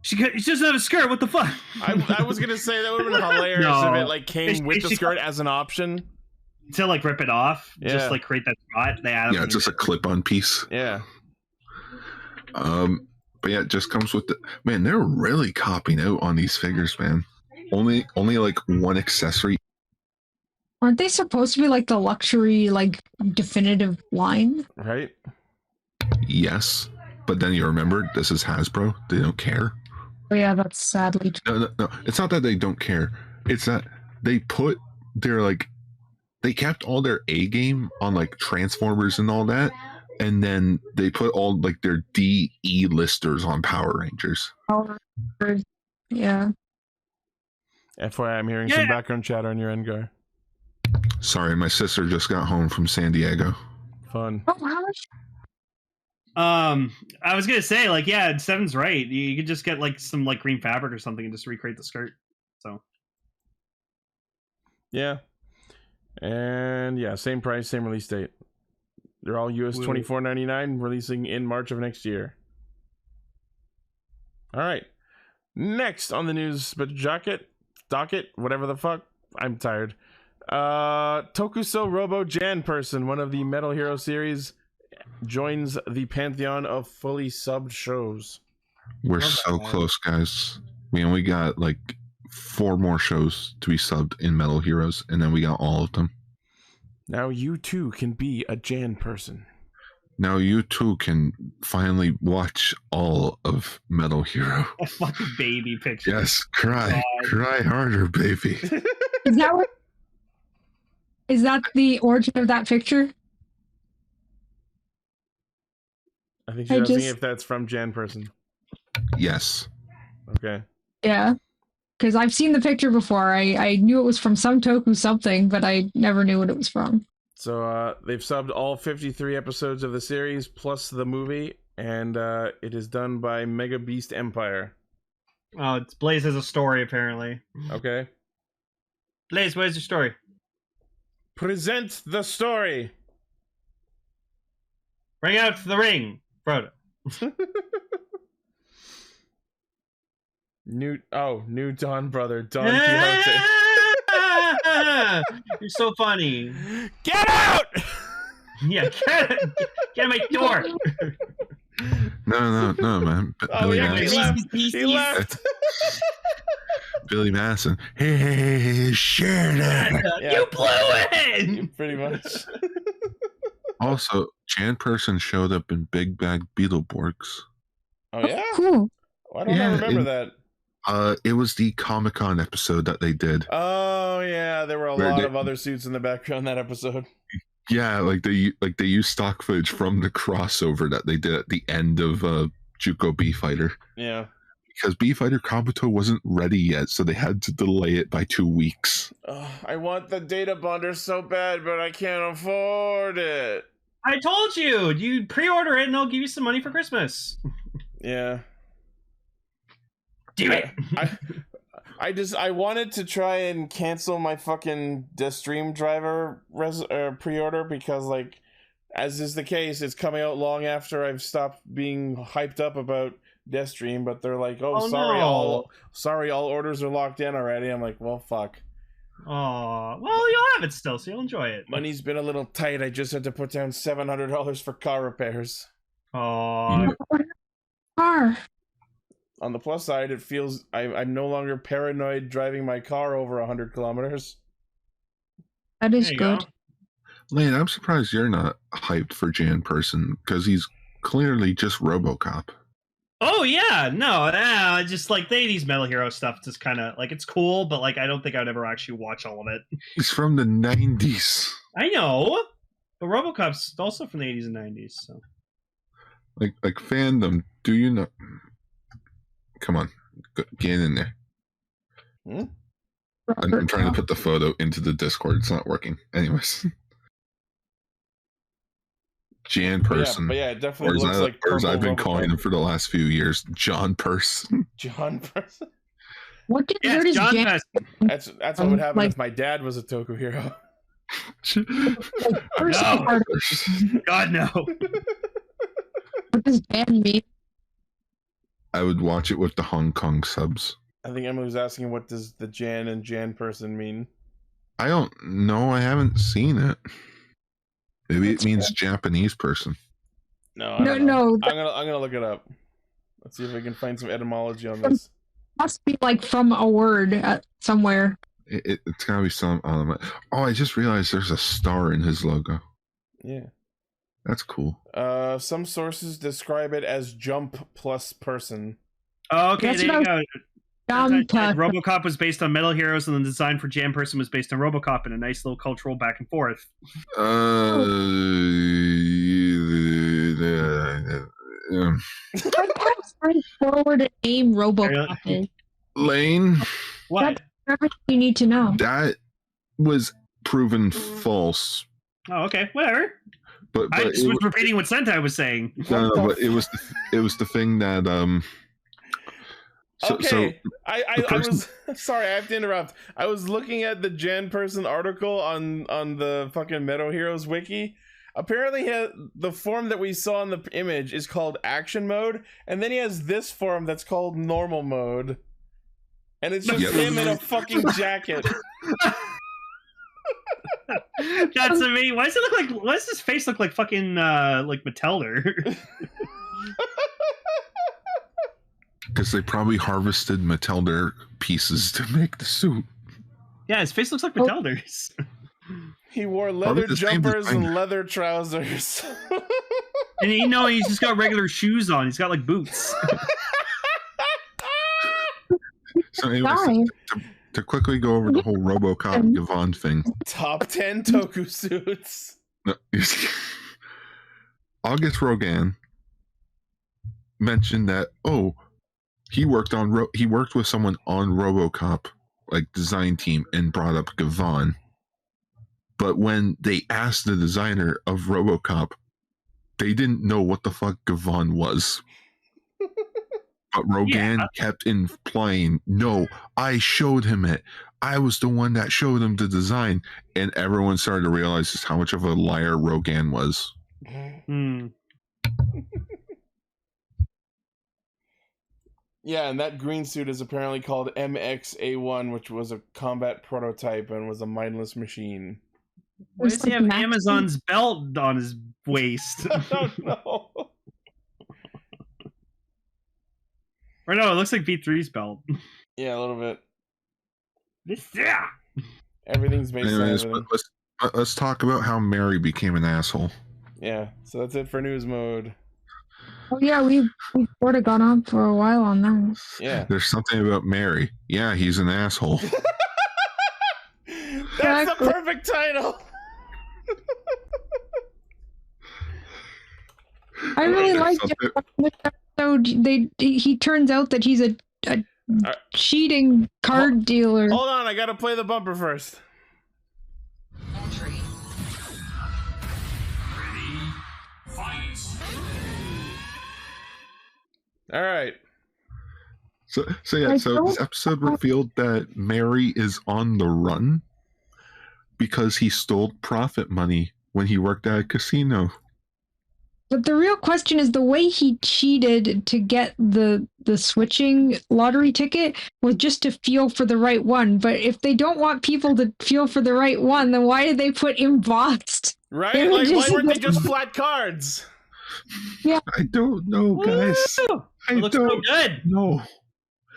She doesn't have a skirt. What the fuck? I was gonna say that would have been hilarious if it like came with the skirt as an option. To like rip it off, just like create that spot. Yeah, it's just a clip-on piece. Yeah. But yeah, it just comes with the man. They're really copying out on these figures, man. Only like one accessory. Aren't they supposed to be like the luxury, like definitive line? Right. Yes, but then you remember this is Hasbro. They don't care. Oh yeah, that's sadly true. No. It's not that they don't care. It's that they put their like. They kept all their A game on like Transformers and all that, and then they put all like their D-E listers on Power Rangers. Yeah. FYI, I'm hearing some background chatter on your end, Gar. Sorry, my sister just got home from San Diego. Fun. Oh, I was gonna say, like, yeah, Seven's right. You could just get like some like green fabric or something and just recreate the skirt. So. Yeah. And yeah, same price, same release date. They're all US $24.99, releasing in March of next year. All right. Next on the news docket, whatever the fuck. I'm tired. Tokuso Robo Jan Person, one of the Metal Hero series, joins the pantheon of fully subbed shows. We're so close, guys. We only got like 4 more shows to be subbed in Metal Heroes, and then we got all of them. Now you too can be a Jan Person. Now you too can finally watch all of Metal Hero. A fucking baby picture. Yes, cry harder, baby. Is that the origin of that picture? I think she's asking if that's from Jan Person. Yes. Okay. Yeah. Because I've seen the picture before. I knew it was from some Toku something, but I never knew what it was from. So they've subbed all 53 episodes of the series plus the movie, and it is done by Mega Beast Empire. Oh, it's Blaze has a story apparently. Okay. Blaze, where's your story? Present the story. Bring out the ring, Frodo. New Don brother, Don Quixote. You're so funny. Get out! Yeah, get my door. No, man. Oh, yeah, he left. Billy Madison. Hey, share that. Yeah. You blew it. Pretty much. Also, Jan Person showed up in Big Bag Beetleborgs. Oh yeah, cool. Why don't I remember that? It was the Comic-Con episode that they did. Oh yeah, there were a lot of other suits in the background that episode. Yeah, like they used stock footage from the crossover that they did at the end of Juko B-Fighter. Yeah. Because B-Fighter Kabuto wasn't ready yet, so they had to delay it by 2 weeks. I want the data bonder so bad, but I can't afford it. I told you. You pre-order it, and I'll give you some money for Christmas. Yeah. Do it. I wanted to try and cancel my fucking Stream Driver pre-order because, like, as is the case, it's coming out long after I've stopped being hyped up about Deathstream, but they're like, sorry, all orders are locked in already. I'm like, well, fuck. Oh, well, you'll have it still, so you'll enjoy it. Money's been a little tight. I just had to put down $700 for car repairs. Oh. Car. On the plus side, it feels I'm no longer paranoid driving my car over 100 kilometers. That is good. Lane, I'm surprised you're not hyped for Jan Person, because he's clearly just RoboCop. Oh, yeah. No, just like the 80s Metal Hero stuff, just kind of like it's cool, but like I don't think I'd ever actually watch all of it. He's from the 90s. I know, but RoboCop's also from the 80s and 90s. So, like fandom, do you know? Come on, get in there. I'm trying to put the photo into the Discord. It's not working. Anyways. Jan Person. But yeah, it definitely looks like or as I've been calling him for the last few years, John Person. John Person. What is John Jan? That's what would happen if my dad was a Toku hero. No. God, no. What does Jan mean? I would watch it with the Hong Kong subs. I think Emily was asking, what does the Jan and Jan Person mean? I don't know. I haven't seen it. Maybe it means Japanese person. No. I'm gonna look it up. Let's see if we can find some etymology on this. It must be like from a word somewhere. It's gotta be some element. Oh, I just realized there's a star in his logo. Yeah. That's cool. Some sources describe it as jump plus person. Oh, okay, That's there you go. RoboCop was based on Metal Heroes, and the design for Jan Person was based on RoboCop, and a nice little cultural back and forth. Forward aim RoboCop is. Lane, what? That's everything you need to know. That was proven false. Oh, okay, whatever. But I just was repeating what Sentai was saying. No, but it was the thing that I was sorry, I have to interrupt. I was looking at the Jan Person article on the fucking Metal Heroes wiki. Apparently, the form that we saw in the image is called action mode, and then he has this form that's called normal mode, and it's just him in a fucking jacket. That's amazing. Why does his face look like fucking like Mattelder? Because they probably harvested Mattelder pieces to make the suit. Yeah, his face looks like Mattelder's. He wore leather jumpers and leather trousers. And he's just got regular shoes on. He's got like boots. So anyways, to quickly go over the whole RoboCop Gavon thing. Top 10 Toku suits. No, August Rogan mentioned that he worked with someone on RoboCop like design team and brought up Gavon. But when they asked the designer of RoboCop, they didn't know what the fuck Gavon was. But Rogan kept implying, no, I showed him it. I was the one that showed him the design. And everyone started to realize just how much of a liar Rogan was. Yeah, and that green suit is apparently called MX-A1, which was a combat prototype and was a mindless machine. Why does he have Amazon's belt on his waist? I don't know. Or no, it looks like V3's belt. Yeah, a little bit. Yeah. Everything's based on everything. Let's talk about how Mary became an asshole. Yeah, so that's it for news mode. Oh yeah, we've sort of gone on for a while on that. Yeah. There's something about Mary. Yeah, he's an asshole. That's the perfect title. I really liked it. So he turns out that he's a cheating card dealer. Hold on, I gotta play the bumper first. Entry. Ready. All right. So this episode revealed that Mary is on the run because he stole profit money when he worked at a casino. But the real question is the way he cheated to get the switching lottery ticket was just to feel for the right one. But if they don't want people to feel for the right one, then why did they put embossed? Right? Like, why weren't they just flat cards? Yeah. I don't know, guys. It looks so good. No.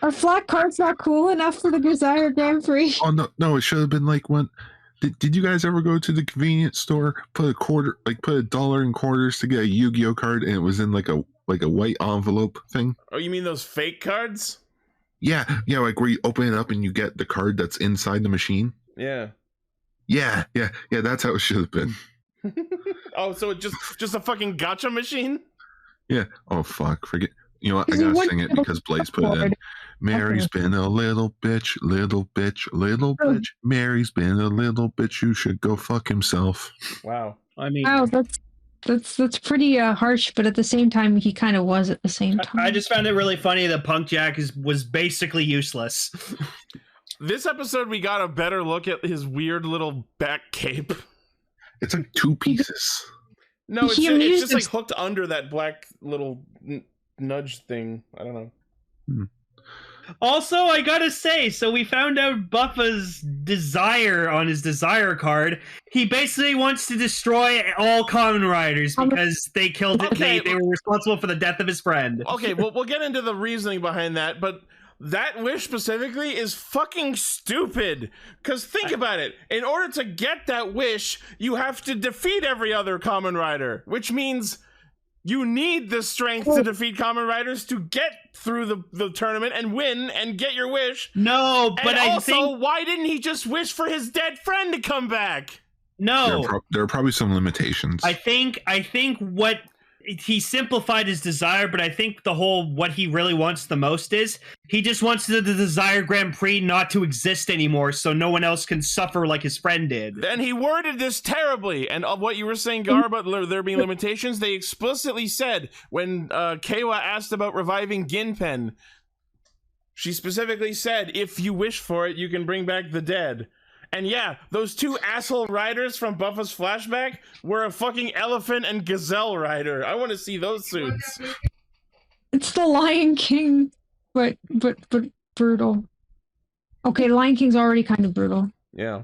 Are flat cards not cool enough for the Desire Grand Prix? Oh no! It should have been like one. Did you guys ever go to the convenience store, put $1 in quarters to get a Yu-Gi-Oh card, and it was in like a white envelope thing? Oh, you mean those fake cards? Yeah, like where you open it up and you get the card that's inside the machine. Yeah. Yeah. That's how it should have been. Oh, so it just a fucking gacha machine? Yeah. Oh fuck! Forget. You know what? I gotta sing it because Blaze put it in. Mary's been a little bitch, little bitch, little bitch. Mary's been a little bitch. You should go fuck himself. Wow. I mean, wow, that's pretty harsh, but at the same time, he kind of was at the same time. I just found it really funny that Punk Jack was basically useless. This episode, we got a better look at his weird little back cape. It's like 2 pieces. No, it's just like hooked under that black little nudge thing. I don't know. Also, I gotta say, so we found out Buffa's desire on his desire card. He basically wants to destroy all Kamen Riders because they killed it. They were responsible for the death of his friend. Okay, well, we'll get into the reasoning behind that, but that wish specifically is fucking stupid. Because think about it. In order to get that wish, you have to defeat every other Kamen Rider, which means you need the strength to defeat Kamen Riders to get through the tournament and win and get your wish. No, but I think... why didn't he just wish for his dead friend to come back? No. There are probably some limitations. I think what... he simplified his desire, but I think what he really wants the most is he just wants the Desire Grand Prix not to exist anymore so no one else can suffer like his friend did. And he worded this terribly. And of what you were saying, Gar, about there being limitations, they explicitly said when Keiwa asked about reviving Ginpen, she specifically said, if you wish for it, you can bring back the dead. And yeah, those 2 asshole riders from Buffa's flashback were a fucking elephant and gazelle rider. I want to see those suits. It's the Lion King, but brutal. Okay, Lion King's already kind of brutal. Yeah.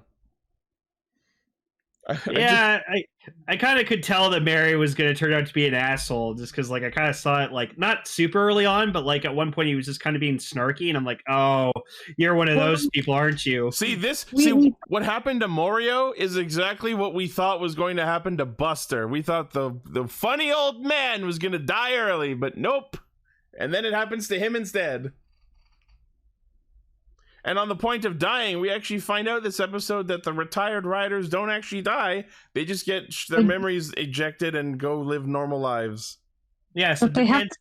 I kind of could tell that Mary was going to turn out to be an asshole just because, like, I kind of saw it, like, not super early on, but, like, at one point he was just kind of being snarky, and I'm like, oh, you're one of those people, aren't you? See, what happened to Morio is exactly what we thought was going to happen to Buster. We thought the funny old man was going to die early, but nope. And then it happens to him instead. And on the point of dying, we actually find out this episode that the retired riders don't actually die. They just get their memories ejected and go live normal lives. Yeah, so Japan's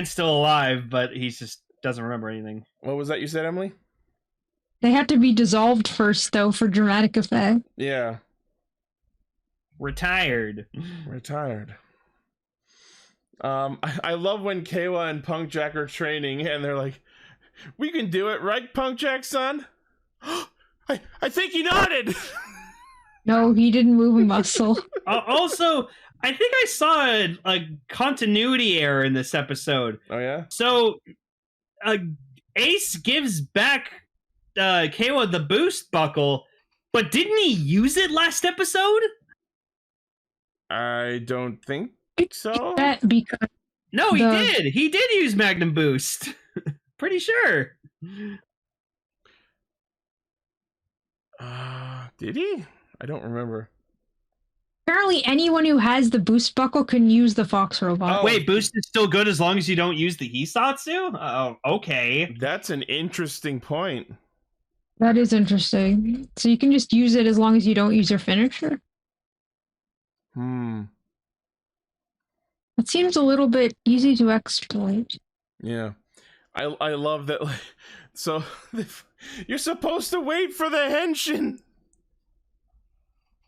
still alive, but he just doesn't remember anything. What was that you said, Emily? They had to be dissolved first, though, for dramatic effect. Yeah. Retired. I love when Keiwa and Punk Jack are training and they're like, we can do it, right, Punk Jack-san? I think he nodded. No, he didn't move a muscle. Also, I think I saw a continuity error in this episode. Oh, yeah? So, Ace gives back Keiwa the boost buckle, but didn't he use it last episode? I don't think so. Because no, he did. He did use Magnum Boost. Pretty sure. Did he? I don't remember. Apparently, anyone who has the boost buckle can use the Fox robot. Oh, wait, boost is still good as long as you don't use the Hisatsu? Oh, okay. That's an interesting point. That is interesting. So you can just use it as long as you don't use your finisher? It seems a little bit easy to exploit. Yeah. I love that. Like, so you're supposed to wait for the henshin.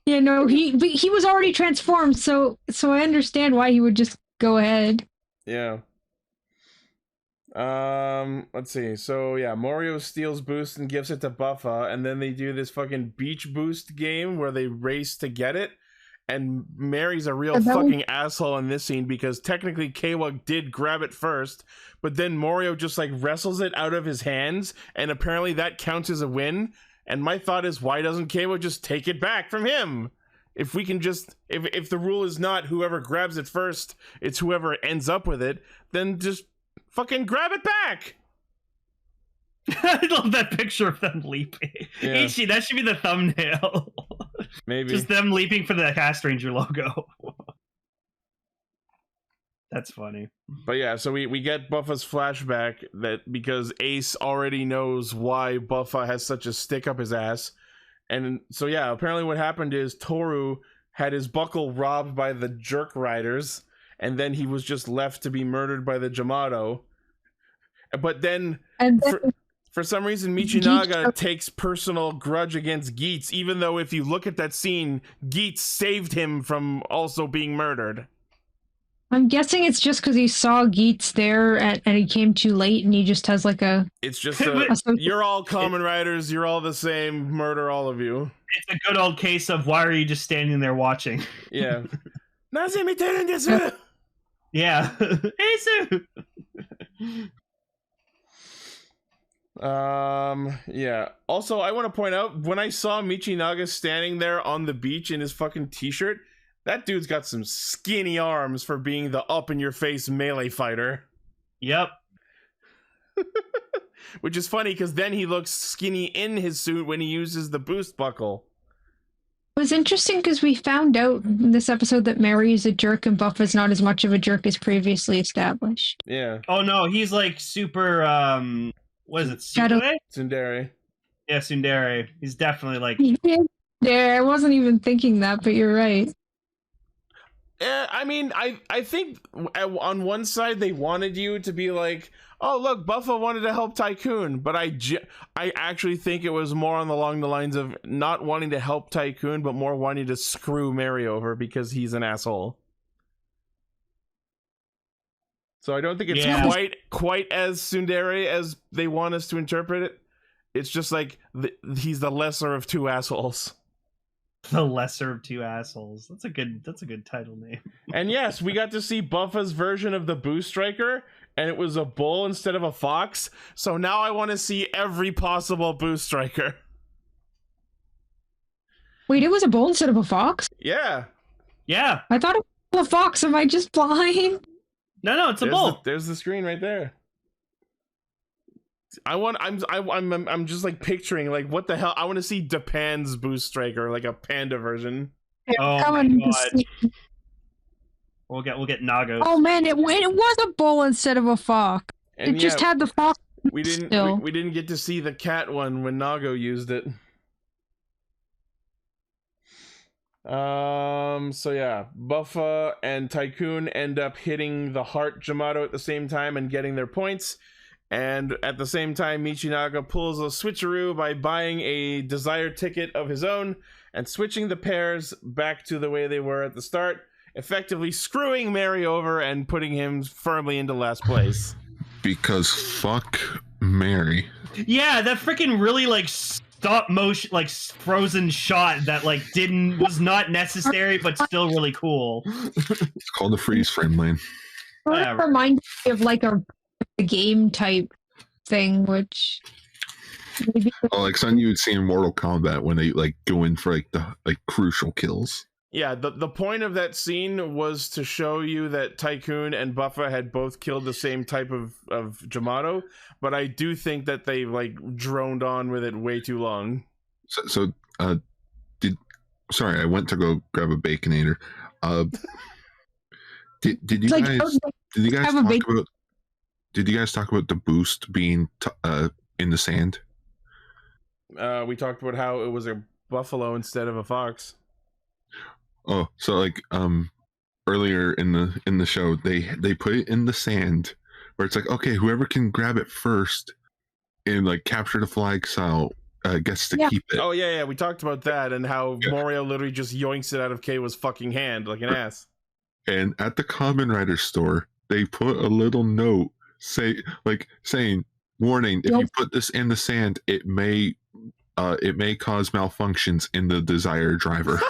Yeah, no, he was already transformed, so I understand why he would just go ahead. Yeah. Let's see. So yeah, Mario steals boost and gives it to Buffa, and then they do this fucking beach boost game where they race to get it. And Mary's a real fucking asshole in this scene because technically Kawa did grab it first, but then Mario just like wrestles it out of his hands, and apparently that counts as a win. And my thought is, why doesn't Kawa just take it back from him? If we can just, if the rule is not whoever grabs it first, it's whoever ends up with it, then just fucking grab it back. I love that picture of them leaping. Yeah. Ichi, that should be the thumbnail. Maybe. Just them leaping for the Castranger logo. That's funny. But yeah, so we get Buffa's flashback that because Ace already knows why Buffa has such a stick up his ass. And so yeah, apparently what happened is Toru had his buckle robbed by the jerk riders, and then he was just left to be murdered by the Jamato. But then for some reason Michinaga takes personal grudge against Geats, even though if you look at that scene, Geats saved him from also being murdered. I'm guessing it's just because he saw Geats there and he came too late, and he just has like a... It's just you're all Kamen Riders, you're all the same, murder all of you. It's a good old case of why are you just standing there watching? Yeah. Yeah. Yeah. Also, I want to point out, when I saw Michinaga standing there on the beach in his fucking t-shirt, that dude's got some skinny arms for being the up-in-your-face melee fighter. Yep. Which is funny, because then he looks skinny in his suit when he uses the boost buckle. It was interesting because we found out in this episode that Mary is a jerk and Buffa's not as much of a jerk as previously established. Yeah. Oh no, he's like super, what is it, Tsundere? Yeah, Tsundere. He's definitely like... Yeah, I wasn't even thinking that, but you're right. I mean, I think on one side they wanted you to be like, oh look, Buffa wanted to help Tycoon, but I actually think it was more along the lines of not wanting to help Tycoon, but more wanting to screw Mary over because he's an asshole. So I don't think it's quite as tsundere as they want us to interpret it. It's just like he's the lesser of two assholes. The lesser of two assholes. That's a good title name. And yes, we got to see Buffa's version of the Boost Striker, and it was a bull instead of a fox. So now I want to see every possible Boost Striker. Wait, it was a bull instead of a fox? Yeah. Yeah. I thought it was a fox. Am I just blind? No, it's a bull. There's the screen right there. I'm just like picturing like what the hell. I want to see Japan's Boost Striker, like a panda version. Oh my god. We'll get Nagos. Oh man, it was a bull instead of a fox. And it just had the fox. We didn't get to see the cat one when Nago used it. So yeah, Buffa and Tycoon end up hitting the Heart Jamato at the same time and getting their points. And at the same time, Michinaga pulls a switcheroo by buying a desire ticket of his own and switching the pairs back to the way they were at the start, effectively screwing Mary over and putting him firmly into last place. Because fuck Mary. Yeah, that freaking really like stop motion, like frozen shot that like was not necessary but still really cool. It's called the freeze frame lane. It reminds me of like a game type thing, which maybe... like something you would see in Mortal Kombat when they like go in for like the crucial kills. Yeah, the point of that scene was to show you that Tycoon and Buffa had both killed the same type of Jamato, but I do think that they like droned on with it way too long. Sorry, I went to go grab a Baconator. Did you guys talk about the boost being in the sand? We talked about how it was a buffalo instead of a fox. Oh, so like earlier in the show they put it in the sand where it's like, okay, whoever can grab it first and like capture the flag style gets to keep it. Oh yeah, we talked about that and how Mario literally just yoinks it out of Keiwa's fucking hand like an ass. And at the Kamen Rider store, they put a little note saying, "Warning: if you put this in the sand, it may cause malfunctions in the desired driver."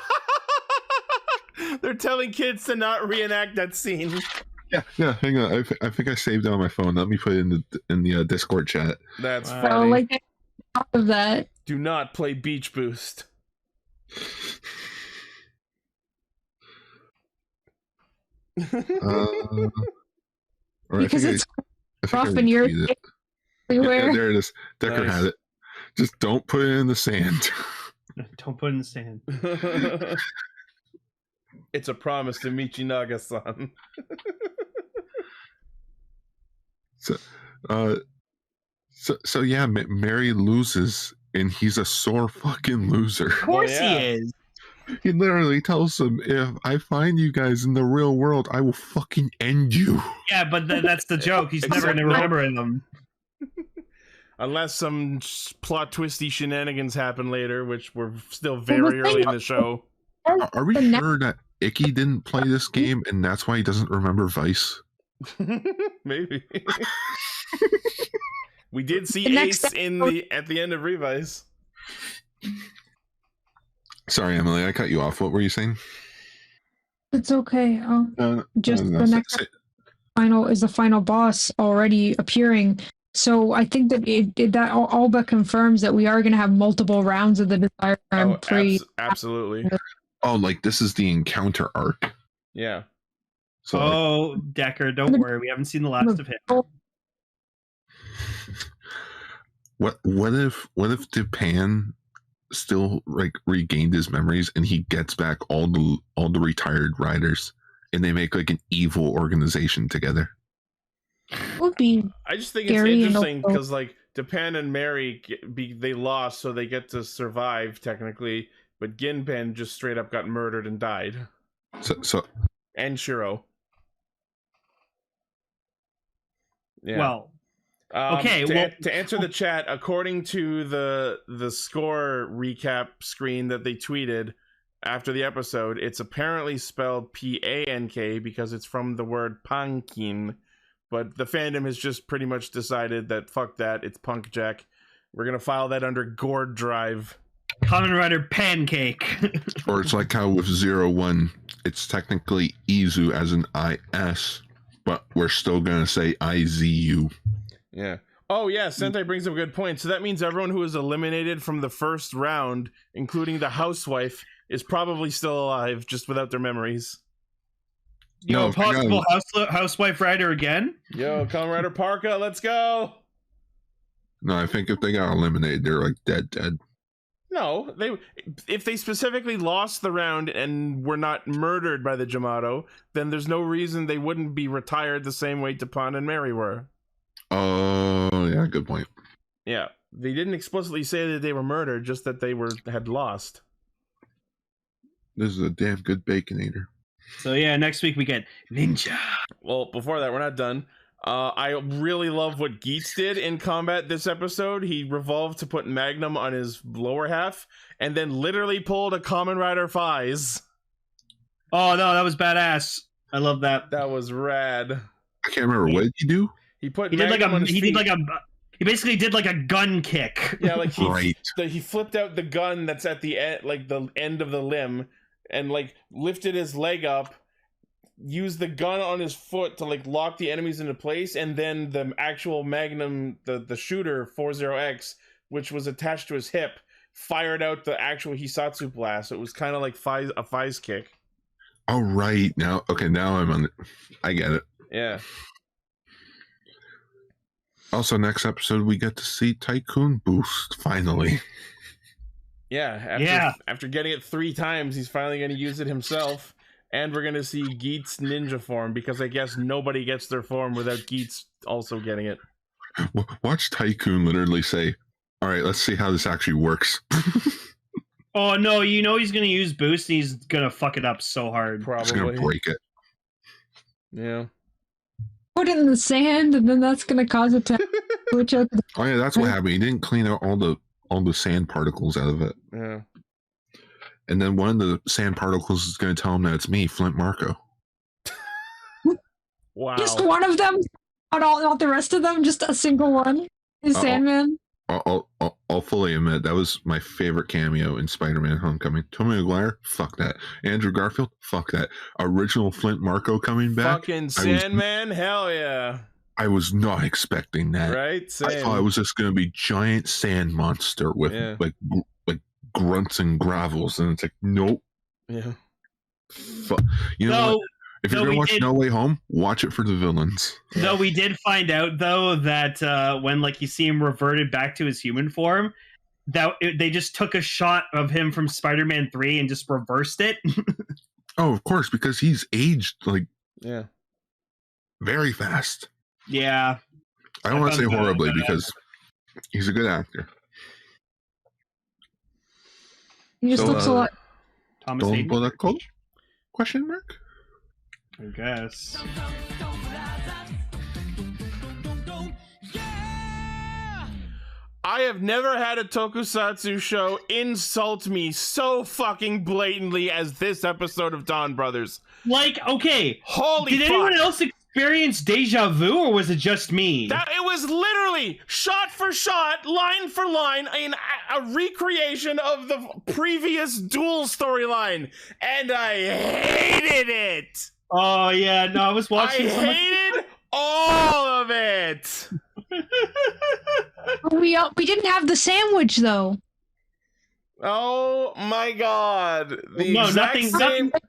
They're telling kids to not reenact that scene. Yeah. Hang on, I think I saved it on my phone. Let me put it in the Discord chat. That's Oh, funny. like top of that. Do not play Beach Boost. Because it's rough and you're everywhere. Yeah, there it is. Decker had it. Just don't put it in the sand. Don't put it in the sand. It's a promise to Michinaga-san. So yeah, Mary loses, and he's a sore fucking loser. Of course he is. He literally tells them, "If I find you guys in the real world, I will fucking end you." Yeah, but that's the joke. He's never going to remember them. Unless some plot twisty shenanigans happen later, which were still very early in the show. Are we sure that Icky didn't play this game, and that's why he doesn't remember Vice? Maybe. We did see Ace at the end of Revice. Sorry, Emily, I cut you off. What were you saying? It's okay. The next final is the final boss already appearing. So I think that that all but confirms that we are going to have multiple rounds of the Desire Grand Prix. Absolutely. Oh, like this is the encounter arc. Yeah. So Decker, don't worry. We haven't seen the last of him. What if Japan still regained his memories and he gets back all the retired riders and they make like an evil organization together? Would be. I just think it's interesting because like Japan and Mary they lost, so they get to survive technically, but Ginpen just straight up got murdered and died. So and Shiro. Yeah. Well. Okay. To answer the chat, according to the score recap screen that they tweeted after the episode, it's apparently spelled Pank because it's from the word pankin. But the fandom has just pretty much decided that fuck that, it's Punk Jack. We're gonna file that under Gord Drive. Kamen Rider Pancake. Or it's like how with 01, it's technically Izu as an IS, but we're still gonna say IZU. Yeah. Oh yeah, Sentai brings up a good point. So that means everyone who was eliminated from the first round, including the housewife, is probably still alive, just without their memories. Yo, possible housewife rider again? Yo, Kamen Rider Parka, let's go! No, I think if they got eliminated, they're like dead. No, if they specifically lost the round and were not murdered by the Jamato, then there's no reason they wouldn't be retired the same way Tapan and Mary were. Oh, yeah, good point. Yeah, they didn't explicitly say that they were murdered, just that they had lost. This is a damn good Baconator. So yeah, next week we get Ninja. Well, before that, we're not done. I really love what Geats did in combat this episode. He revolved to put Magnum on his lower half, and then literally pulled a Kamen Rider Faiz. Oh no, that was badass. I love that. That was rad. I can't remember what did he do. He basically did like a gun kick. Yeah, like he flipped out the gun that's at the end, like the end of the limb, and like lifted his leg up, used the gun on his foot to like lock the enemies into place, and then the actual Magnum, the shooter 40X, which was attached to his hip, fired out the actual Hisatsu blast. So it was kind of like a Faiz kick. Oh right, now I'm on it. I get it. Yeah. Also, next episode we get to see Tycoon boost finally. Yeah. After getting it 3 times, he's finally going to use it himself, and we're going to see Geats ninja form because I guess nobody gets their form without Geats also getting it. Watch Tycoon literally say, "All right, let's see how this actually works." Oh no, you know he's going to use boost, and he's going to fuck it up so hard. Probably. He's going to break it. Yeah. Put it in the sand, and then that's going to cause it to switch out. Oh yeah, that's what happened. He didn't clean out all the sand particles out of it. Yeah. And then one of the sand particles is going to tell him that it's me, Flint Marco. Wow. Just one of them? Not the rest of them? Just a single one? Is Sandman? I'll fully admit that was my favorite cameo in Spider-Man: Homecoming. Tobey Maguire, fuck that. Andrew Garfield, fuck that. Original Flint Marko coming back. Fucking Sandman, hell yeah. I was not expecting that. Right? Same. I thought it was just going to be giant sand monster with like grunts and gravels, and it's like, nope. Yeah. You know what? If you're gonna watch No Way Home, watch it for the villains. Though we did find out though that when like you see him reverted back to his human form, that they just took a shot of him from Spider-Man 3 and just reversed it. Oh, of course, because he's aged like very fast. Yeah. I don't want to say horribly because he's a good actor. He just looks a lot. Thomas Hayden? Question mark? I guess. I have never had a tokusatsu show insult me so fucking blatantly as this episode of Donbrothers. Like, okay. Holy Did fuck. anyone else experience deja vu, or was it just me? It was literally shot for shot, line for line, a recreation of the previous Duel storyline, and I hated it. Oh yeah, no, I was watching. I hated all of it. We didn't have the sandwich though. Oh my god! The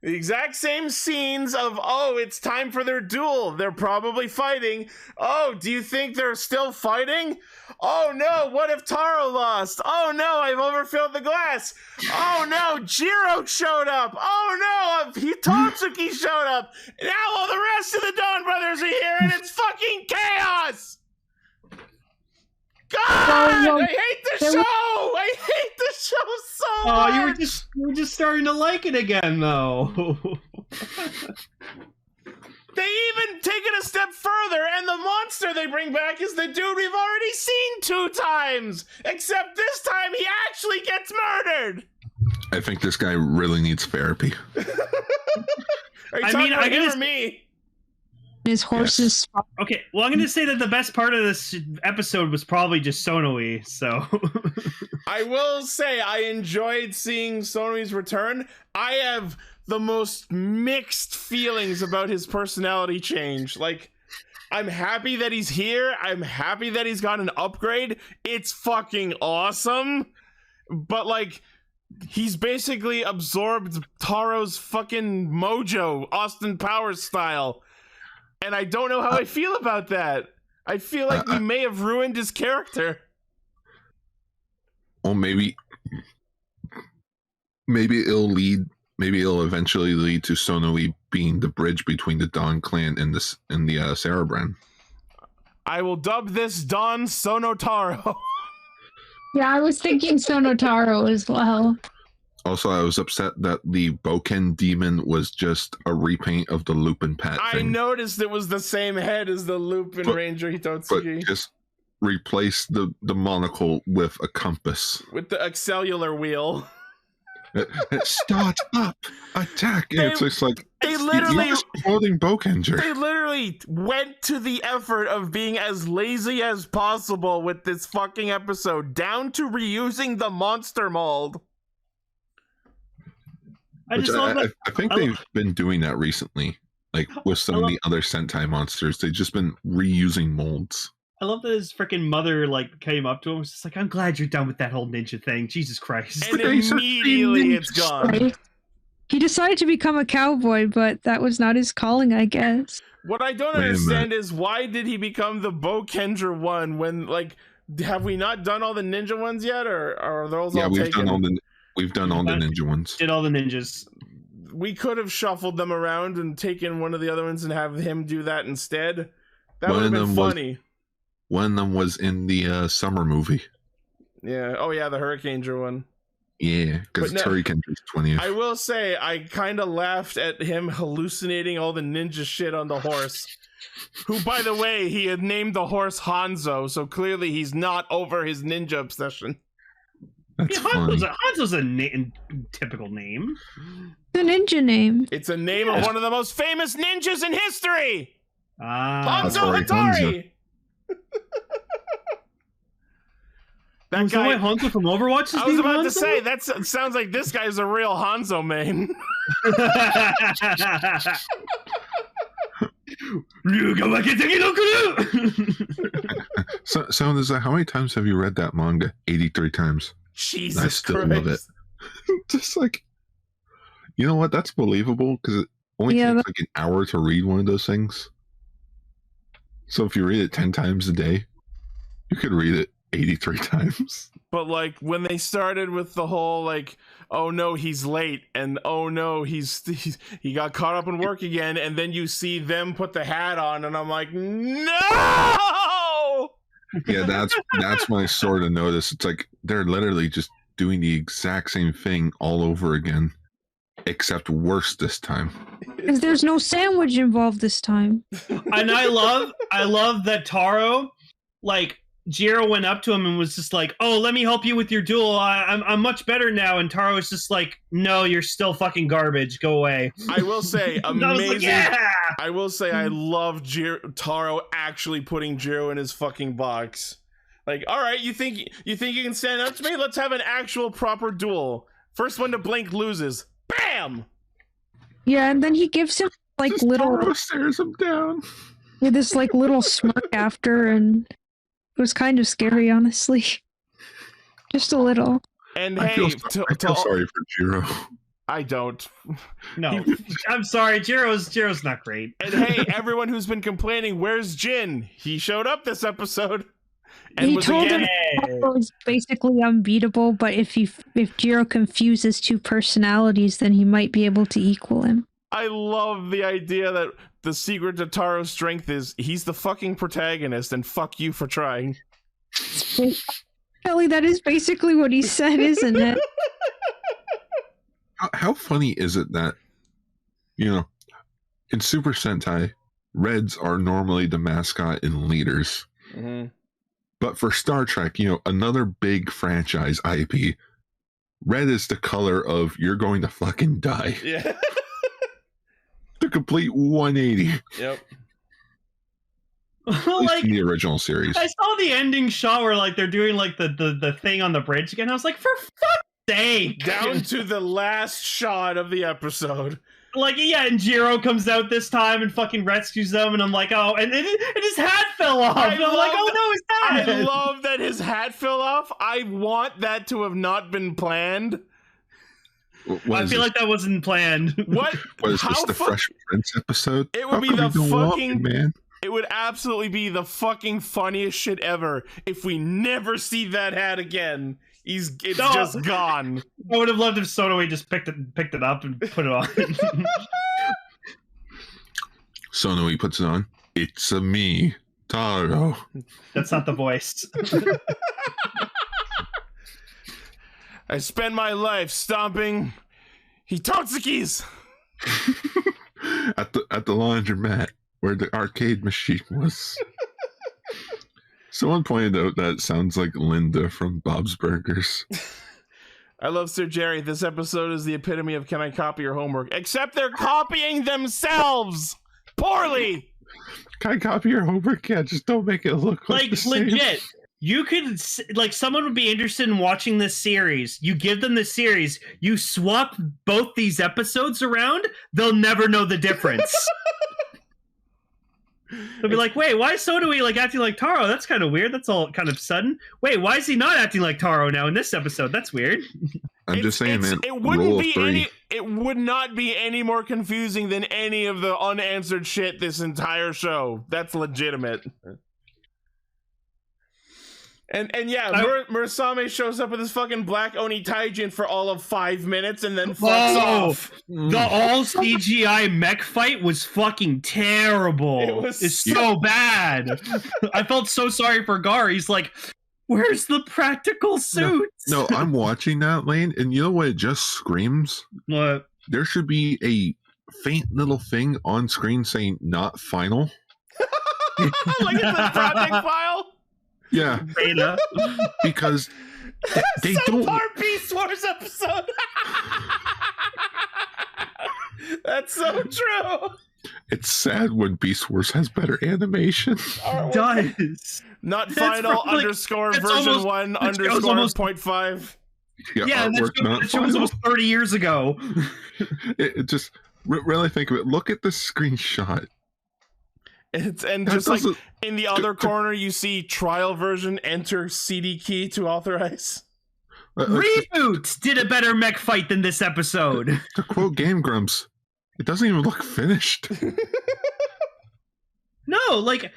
exact same scenes of, oh, it's time for their duel. They're probably fighting. Oh, do you think they're still fighting? Oh no, what if Taro lost? Oh no, I've overfilled the glass. Oh no, Jiro showed up. Oh no, Hitotsuki showed up. Now all the rest of the Donbrothers are here and it's fucking chaos. God, I hate the show! I hate the show so much! Oh, you were just starting to like it again, though. They even take it a step further, and the monster they bring back is the dude we've already seen 2 times! Except this time he actually gets murdered! I think this guy really needs therapy. Are you talking about him or me? His horses. Yes. Okay, well, I'm going to say that the best part of this episode was probably just Sonoi, so... I will say I enjoyed seeing Sonoi's return. I have the most mixed feelings about his personality change. Like, I'm happy that he's here. I'm happy that he's got an upgrade. It's fucking awesome. But, like, he's basically absorbed Taro's fucking mojo, Austin Powers style. And I don't know how I feel about that. I feel like we may have ruined his character. Well, maybe it'll eventually lead to Sonoi being the bridge between the Don clan and the Cerebran. I will dub this Don Sonotaro. Yeah, I was thinking Sonotaro as well. Also, I was upset that the Boken demon was just a repaint of the Lupin Pat thing. I noticed it was the same head as the Lupin Ranger Hitotsuki. But just replace the monocle with a compass. With the cellular wheel. Start up! Attack! It's just like... They literally... Quoting Bokenger. They literally went to the effort of being as lazy as possible with this fucking episode, down to reusing the monster mold. I think they've been doing that recently, like with some of the other Sentai monsters. They've just been reusing molds. I love that his freaking mother like came up to him. Was just like, "I'm glad you're done with that whole ninja thing." Jesus Christ! And immediately it's gone. He decided to become a cowboy, but that was not his calling, I guess. What I don't understand is why did he become the Bokenger one when, like, have we not done all the ninja ones yet, or are those all taken? We've done all the ninja ones. Did all the ninjas. We could have shuffled them around and taken one of the other ones and have him do that instead. That would have been funny. One of them was in the summer movie. Yeah. Oh, yeah, the Hurricaneger one. Yeah, because it's Hurricaneger's 20th. I will say, I kind of laughed at him hallucinating all the ninja shit on the horse. Who, by the way, he had named the horse Hanzo, so clearly he's not over his ninja obsession. That's funny. Hanzo's a typical name. The ninja name. It's a name of one of the most famous ninjas in history. Hanzo Hattori. That guy, Hanzo from Overwatch. I was about to say that sounds like this guy's a real Hanzo main. So how many times have you read that manga? 83 times. Jesus I still Christ. love it. Just like, you know what? That's believable because it only takes like an hour to read one of those things. So if you read it 10 times a day, you could read it 83 times. But like when they started with the whole like, oh no, he's late, and oh no, he got caught up in work again, and then you see them put the hat on, and I'm like, no. Yeah, that's when I sort of noticed. It's like they're literally just doing the exact same thing all over again, except worse this time. Because there's no sandwich involved this time. And I love that Taro, like, Jiro went up to him and was just like, "Oh, let me help you with your duel. I'm much better now." And Taro was just like, "No, you're still fucking garbage. Go away." I will say, amazing. Like, yeah! I will say, I love Taro actually putting Jiro in his fucking box. Like, all right, you think you can stand up to me? Let's have an actual proper duel. First one to blink loses. Bam. Yeah, and then he gives him like Just little Taro stares him down. with this like little smirk after, and it was kind of scary, honestly. Just a little. And I hey, feel sorry for Jiro. I don't. No, I'm sorry. Jiro's not great. And hey, everyone who's been complaining, where's Jin? He showed up this episode. And He was told again, him it was basically unbeatable, but if Jiro confuses two personalities, then he might be able to equal him. I love the idea that the secret to Taro's strength is he's the fucking protagonist, and fuck you for trying. Ellie, that is basically what he said, isn't it? How funny is it that, you know, in Super Sentai, Reds are normally the mascot and leaders. Mm-hmm. But for Star Trek, you know, another big franchise IP, red is the color of you're going to fucking die. Yeah. The complete 180. Yep. Like in the original series. I saw the ending shot where like they're doing like the thing on the bridge again. I was like, for fuck's sake! Down to the last shot of the episode. Like, yeah, and Jiro comes out this time and fucking rescues them, and I'm like, oh, and his hat fell off. And I'm like, oh no, his hat! I love that his hat fell off. I want that to have not been planned. I feel like that wasn't planned. What? Was this the Fresh Prince episode? It would How be come the you don't want me, fucking man. It would absolutely be the fucking funniest shit ever if we never see that hat again. It's just gone. I would have loved if Sonoi just picked it up and put it on. Sonoi puts it on. It's a me, Taro. That's not the voice. I spend my life stomping Hitotsukis at the laundromat where the arcade machine was. Someone pointed out that it sounds like Linda from Bob's Burgers. I love Sir Jerry. This episode is the epitome of can I copy your homework? Except they're copying themselves poorly. Can I copy your homework? Yeah, just don't make it look like the legit. same. You could, like, someone would be interested in watching this series. You give them the series. You swap both these episodes around. They'll never know the difference. They'll be like, wait, why is Sonoi like acting like Taro? That's kind of weird. That's all kind of sudden. Wait, why is he not acting like Taro now in this episode? That's weird. I'm just saying, man. It would not be any more confusing than any of the unanswered shit this entire show. That's legitimate. And yeah, Murasame shows up with his fucking black Oni Taijin for all of 5 minutes and then fucks off. The all CGI mech fight was fucking terrible. It's so bad. I felt so sorry for Gar. He's like, where's the practical suits? No, I'm watching that, Lane, and you know what it just screams? What? There should be a faint little thing on screen saying not final. Like it's a project file? Yeah. Beta. Because They so don't. far, Beast Wars episode. That's so true. It's sad when Beast Wars has better animation. Does not final underscore version 1 underscore almost 0.5. Yeah, that show was almost 30 years ago. It just really think of it. Look at the screenshot. It's just like in the other corner, you see trial version. Enter CD key to authorize. Reboot did a better mech fight than this episode. To quote Game Grumps, it doesn't even look finished. No, like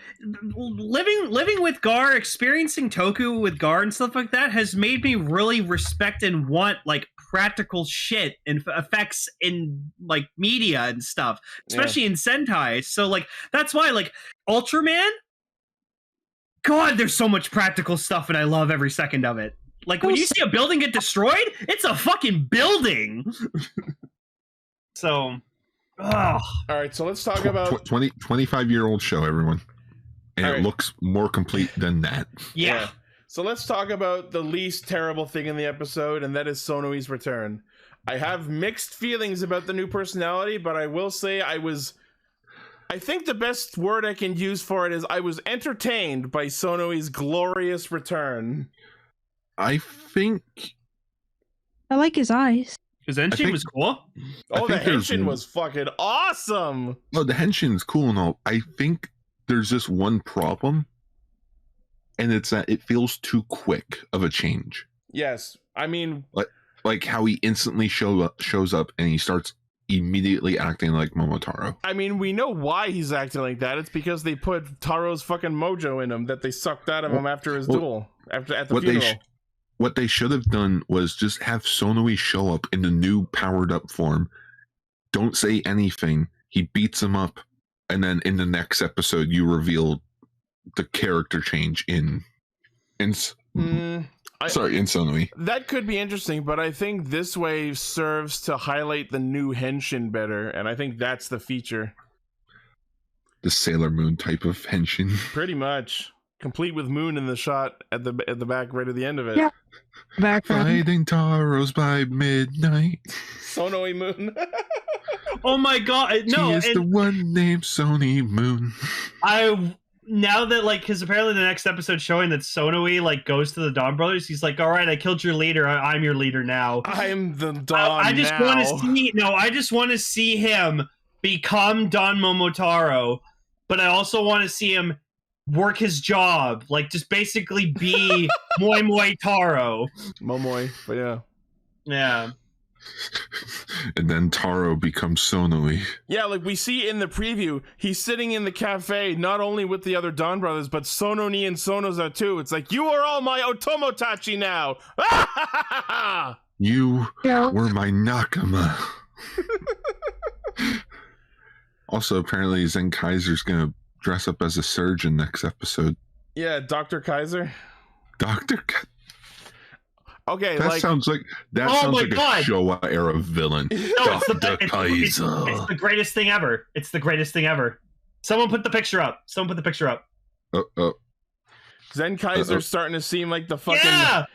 living with Gar, experiencing Toku with Gar and stuff like that has made me really respect and want like practical shit and effects in like media and stuff, especially in Sentai. So like that's why like Ultraman, God, there's so much practical stuff and I love every second of it. Like when you see a building get destroyed, it's a fucking building. So all right, so let's talk about 25-year-old show, everyone, and it looks more complete than that. Yeah. So let's talk about the least terrible thing in the episode, and that is Sonoi's return. I have mixed feelings about the new personality, but I will say I think the best word I can use for it is I was entertained by Sonoi's glorious return. I think I like his eyes. His Henshin was cool. Oh, the Henshin was fucking awesome. No, the Henshin's cool and all. I think there's just one problem, and it's that it feels too quick of a change. Yes, I mean, like how he instantly shows up and he starts immediately acting like Momotaro. I mean, we know why he's acting like that. It's because they put Taro's fucking mojo in him that they sucked out of him after his duel, at the funeral. What they should have done was just have Sonoi show up in the new powered up form. Don't say anything. He beats him up, and then in the next episode, you reveal the character change in Sonoi. That could be interesting, but I think this way serves to highlight the new Henshin better, and I think that's the feature. The Sailor Moon type of Henshin. Pretty much. Complete with Moon in the shot at the back right at the end of it. Yeah. Fighting Taros by midnight. Sonoi Moon. Oh my god, no. He is the one named Sonoi Moon. Now that like, because apparently the next episode showing that Sonoi like goes to the Donbrothers, he's like, all right, I killed your leader, I'm your leader now. I'm the Don. I just want to see him become Don Momotaro, but I also want to see him work his job, like just basically be Moi Moi Taro. Momoi, but yeah. And then Taro becomes Sonoi. Yeah, like we see in the preview, he's sitting in the cafe not only with the other Donbrothers, but Sononi and Sonoza too. It's like, you are all my Otomotachi now. You were my Nakama. Also, apparently Zen Kaiser's gonna dress up as a surgeon next episode. Yeah, Dr. Kaiser. Okay, that sounds like a Showa era villain. No, it's the greatest thing ever. It's the greatest thing ever. Someone put the picture up. Zen Kaiser's starting to seem like the fucking... Yeah!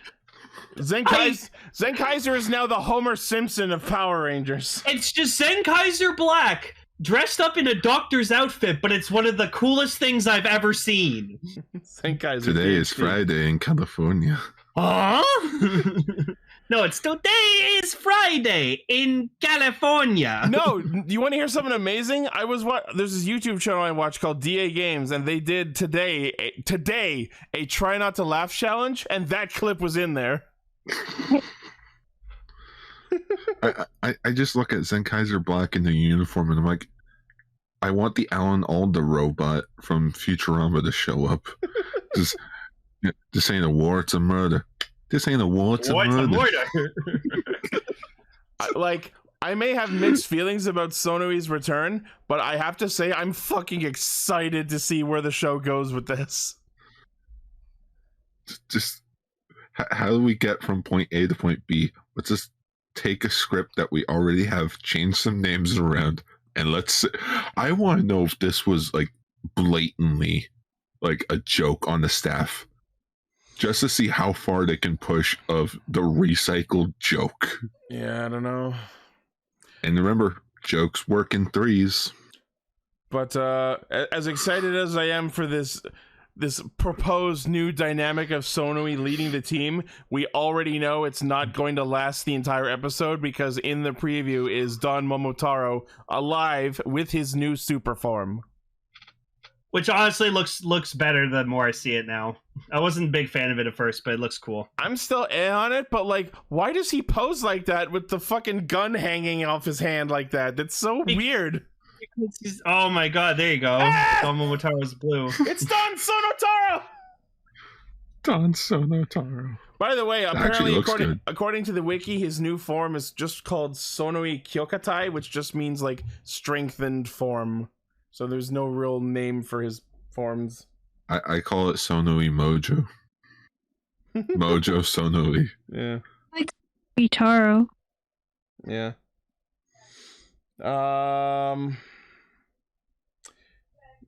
Zen Kaiser is now the Homer Simpson of Power Rangers. It's just Zen Kaiser Black, dressed up in a doctor's outfit, but it's one of the coolest things I've ever seen. Zen Kaiser. Today is Friday in California. Huh? No, it's today is Friday in California. No, you want to hear something amazing? There's this YouTube channel I watch called DA Games, and they did today a try not to laugh challenge, and that clip was in there. I just look at Zen Kaiser Black in the uniform, and I'm like, I want the Alan Alda robot from Futurama to show up. This ain't a war, it's a murder. This ain't a war, it's a murder. I may have mixed feelings about Sonoi's return, but I have to say I'm fucking excited to see where the show goes with this. Just how do we get from point A to point B? Let's just take a script that we already have, change some names around, and I want to know if this was like blatantly like a joke on the staff. just to see how far they can push of the recycled joke. Yeah, I don't know. And remember, jokes work in threes. But as excited as I am for this proposed new dynamic of Sonoi leading the team, we already know it's not going to last the entire episode, because in the preview is Don Momotaro alive with his new super form. Which honestly looks better the more I see it now. I wasn't a big fan of it at first, but it looks cool. I'm still on it, but like, why does he pose like that with the fucking gun hanging off his hand like that? That's so weird. Oh my god, there you go. Ah! Don Momotaro's blue. It's Don Sonotaro! Don Sonotaro. By the way, apparently, according to the wiki, his new form is just called Sonoi Kyokatai, which just means like strengthened form. So there's no real name for his forms. I call it Sonoi Mojo. Mojo Sonoi. Yeah. Like Vitaro. Yeah.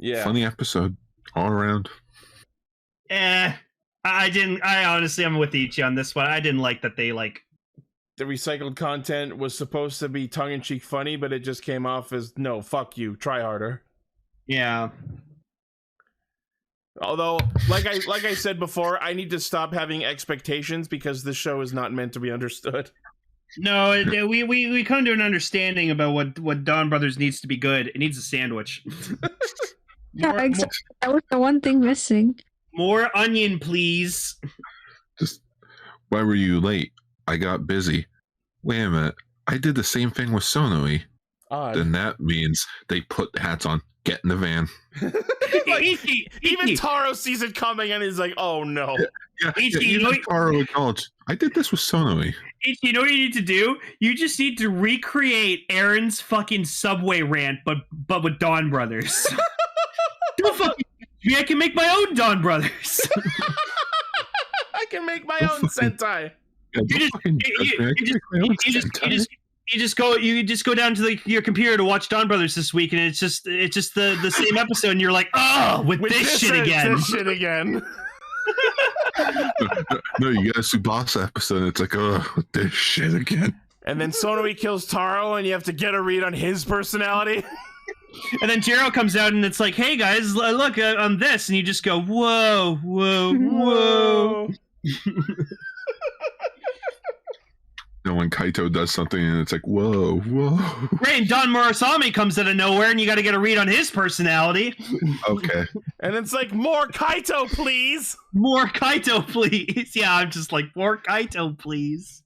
Yeah. Funny episode all around. I honestly, I'm with Ichi on this one. I didn't like that they like the recycled content was supposed to be tongue-in-cheek funny, but it just came off as no, fuck you, try harder. Yeah. Although, like I said before, I need to stop having expectations because this show is not meant to be understood. No, we come to an understanding about what Donbrothers needs to be good. It needs a sandwich. Yeah, exactly. That was the one thing missing. More onion, please. Just, why were you late? I got busy. Wait a minute. I did the same thing with Sonoi. Then that means they put hats on. Get in the van. Even Taro sees it coming and he's like, oh no. Even Taro acknowledged, I did this with Sonoi. You know what you need to do? You just need to recreate Aaron's fucking subway rant, but with Donbrothers. Don't fucking me, I can make my own Donbrothers. I can make my own Sentai. You just go down to your computer to watch Donbrothers this week, and it's just the same episode, and you're like, oh, with this shit again. This shit again. No, you got a Tsubasa episode, and it's like, oh, with this shit again. And then Sonoi kills Taro, and you have to get a read on his personality. And then Jiro comes out, and it's like, hey guys, look, I'm this, and you just go, whoa, whoa, whoa. No, when Kaito does something and it's like, whoa, whoa. Right, and Don Murasame comes out of nowhere and you got to get a read on his personality. Okay. And it's like, more Kaito, please. More Kaito, please. Yeah, I'm just like, more Kaito, please.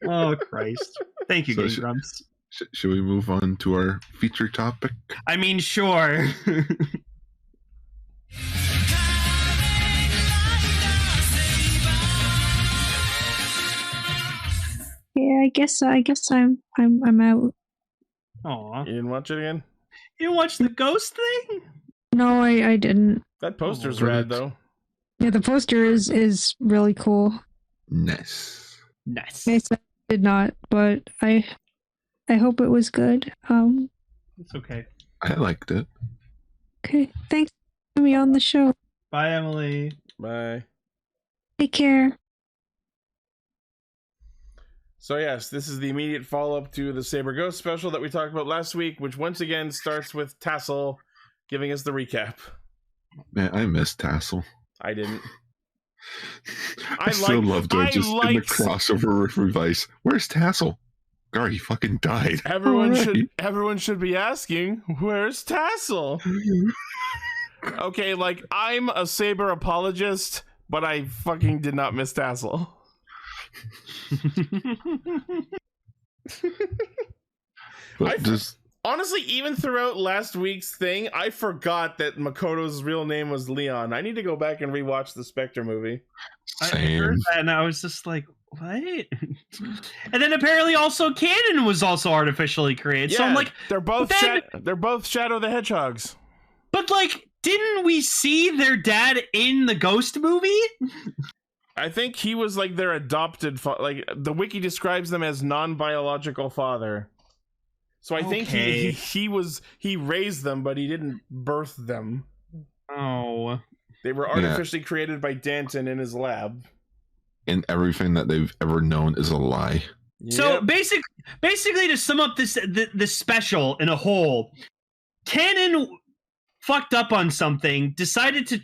Oh, Christ. Thank you, Game Grumps. Should we move on to our feature topic? I mean, sure. Yeah, I guess I'm out. Aw. You didn't watch it again? You didn't watch the ghost thing? No, I didn't. That poster's rad though. Yeah, the poster is really cool. Nice. I did not, but I hope it was good. It's okay. I liked it. Okay, thanks for having me on the show. Bye, Emily. Bye. Take care. So yes, this is the immediate follow-up to the Saber Ghost special that we talked about last week, which once again starts with Tassel giving us the recap. Man, I miss Tassel. I didn't. I still loved it just in the crossover with Revice. Where's Tassel? God, he fucking died. Everyone should be asking, where's Tassel? Okay, like, I'm a Saber apologist, but I fucking did not miss Tassel. Honestly, even throughout last week's thing, I forgot that Makoto's real name was Leon. I need to go back and rewatch the Specter movie. I heard that and I was just like, what? And then apparently also Canon was also artificially created. Yeah, so I'm like, they're both Shadow the Hedgehogs. But like, didn't we see their dad in the Ghost movie? I think he was like their adopted like the wiki describes them as non-biological father. So I think he raised them, but he didn't birth them. Oh. They were artificially created by Danton in his lab. And everything that they've ever known is a lie. So basically, to sum up this special in a whole, Canon fucked up on something, decided to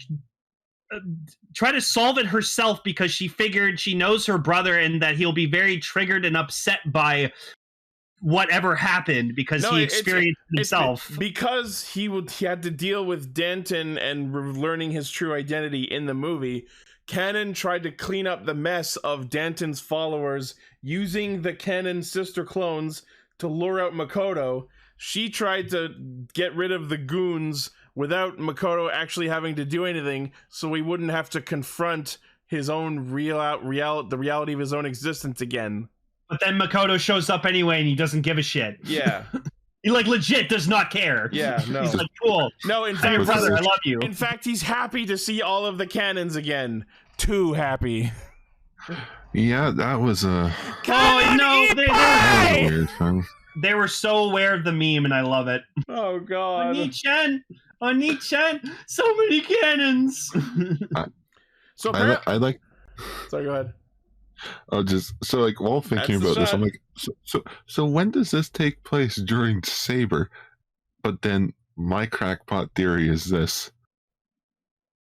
try to solve it herself because she figured she knows her brother and that he'll be very triggered and upset by whatever happened because he experienced it himself. Because he had to deal with Danton and learning his true identity in the movie. Canon tried to clean up the mess of Danton's followers using the Canon sister clones to lure out Makoto. She tried to get rid of the goons without Makoto actually having to do anything, so he wouldn't have to confront his own the reality of his own existence again. But then Makoto shows up anyway, and he doesn't give a shit. Yeah. He legit does not care. Yeah, no. He's like, cool. No, in fact, brother, I love you. In fact, he's happy to see all of the cannons again. Too happy. Yeah, that was a... That was a weird thing. They were so aware of the meme, and I love it. Oh, God. Oni-chan, so many cannons. I like... Sorry, go ahead. While thinking about this, I'm like, so when does this take place during Saber? But then my crackpot theory is this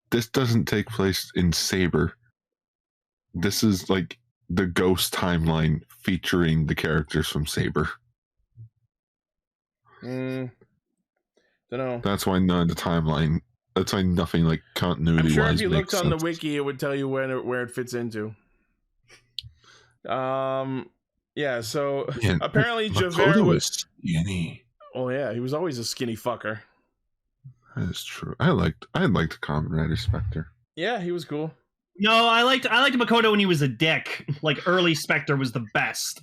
doesn't take place in Saber. This is like the Ghost timeline featuring the characters from Saber. Don't know. That's why none of the timeline. That's why nothing like continuity. I'm sure if you looked on the wiki, it would tell you where it fits into. Yeah. So apparently Javert was skinny. Oh yeah, he was always a skinny fucker. That is true. I liked Kamen Rider Specter. Yeah, he was cool. No, I liked Makoto when he was a dick. Like early Specter was the best.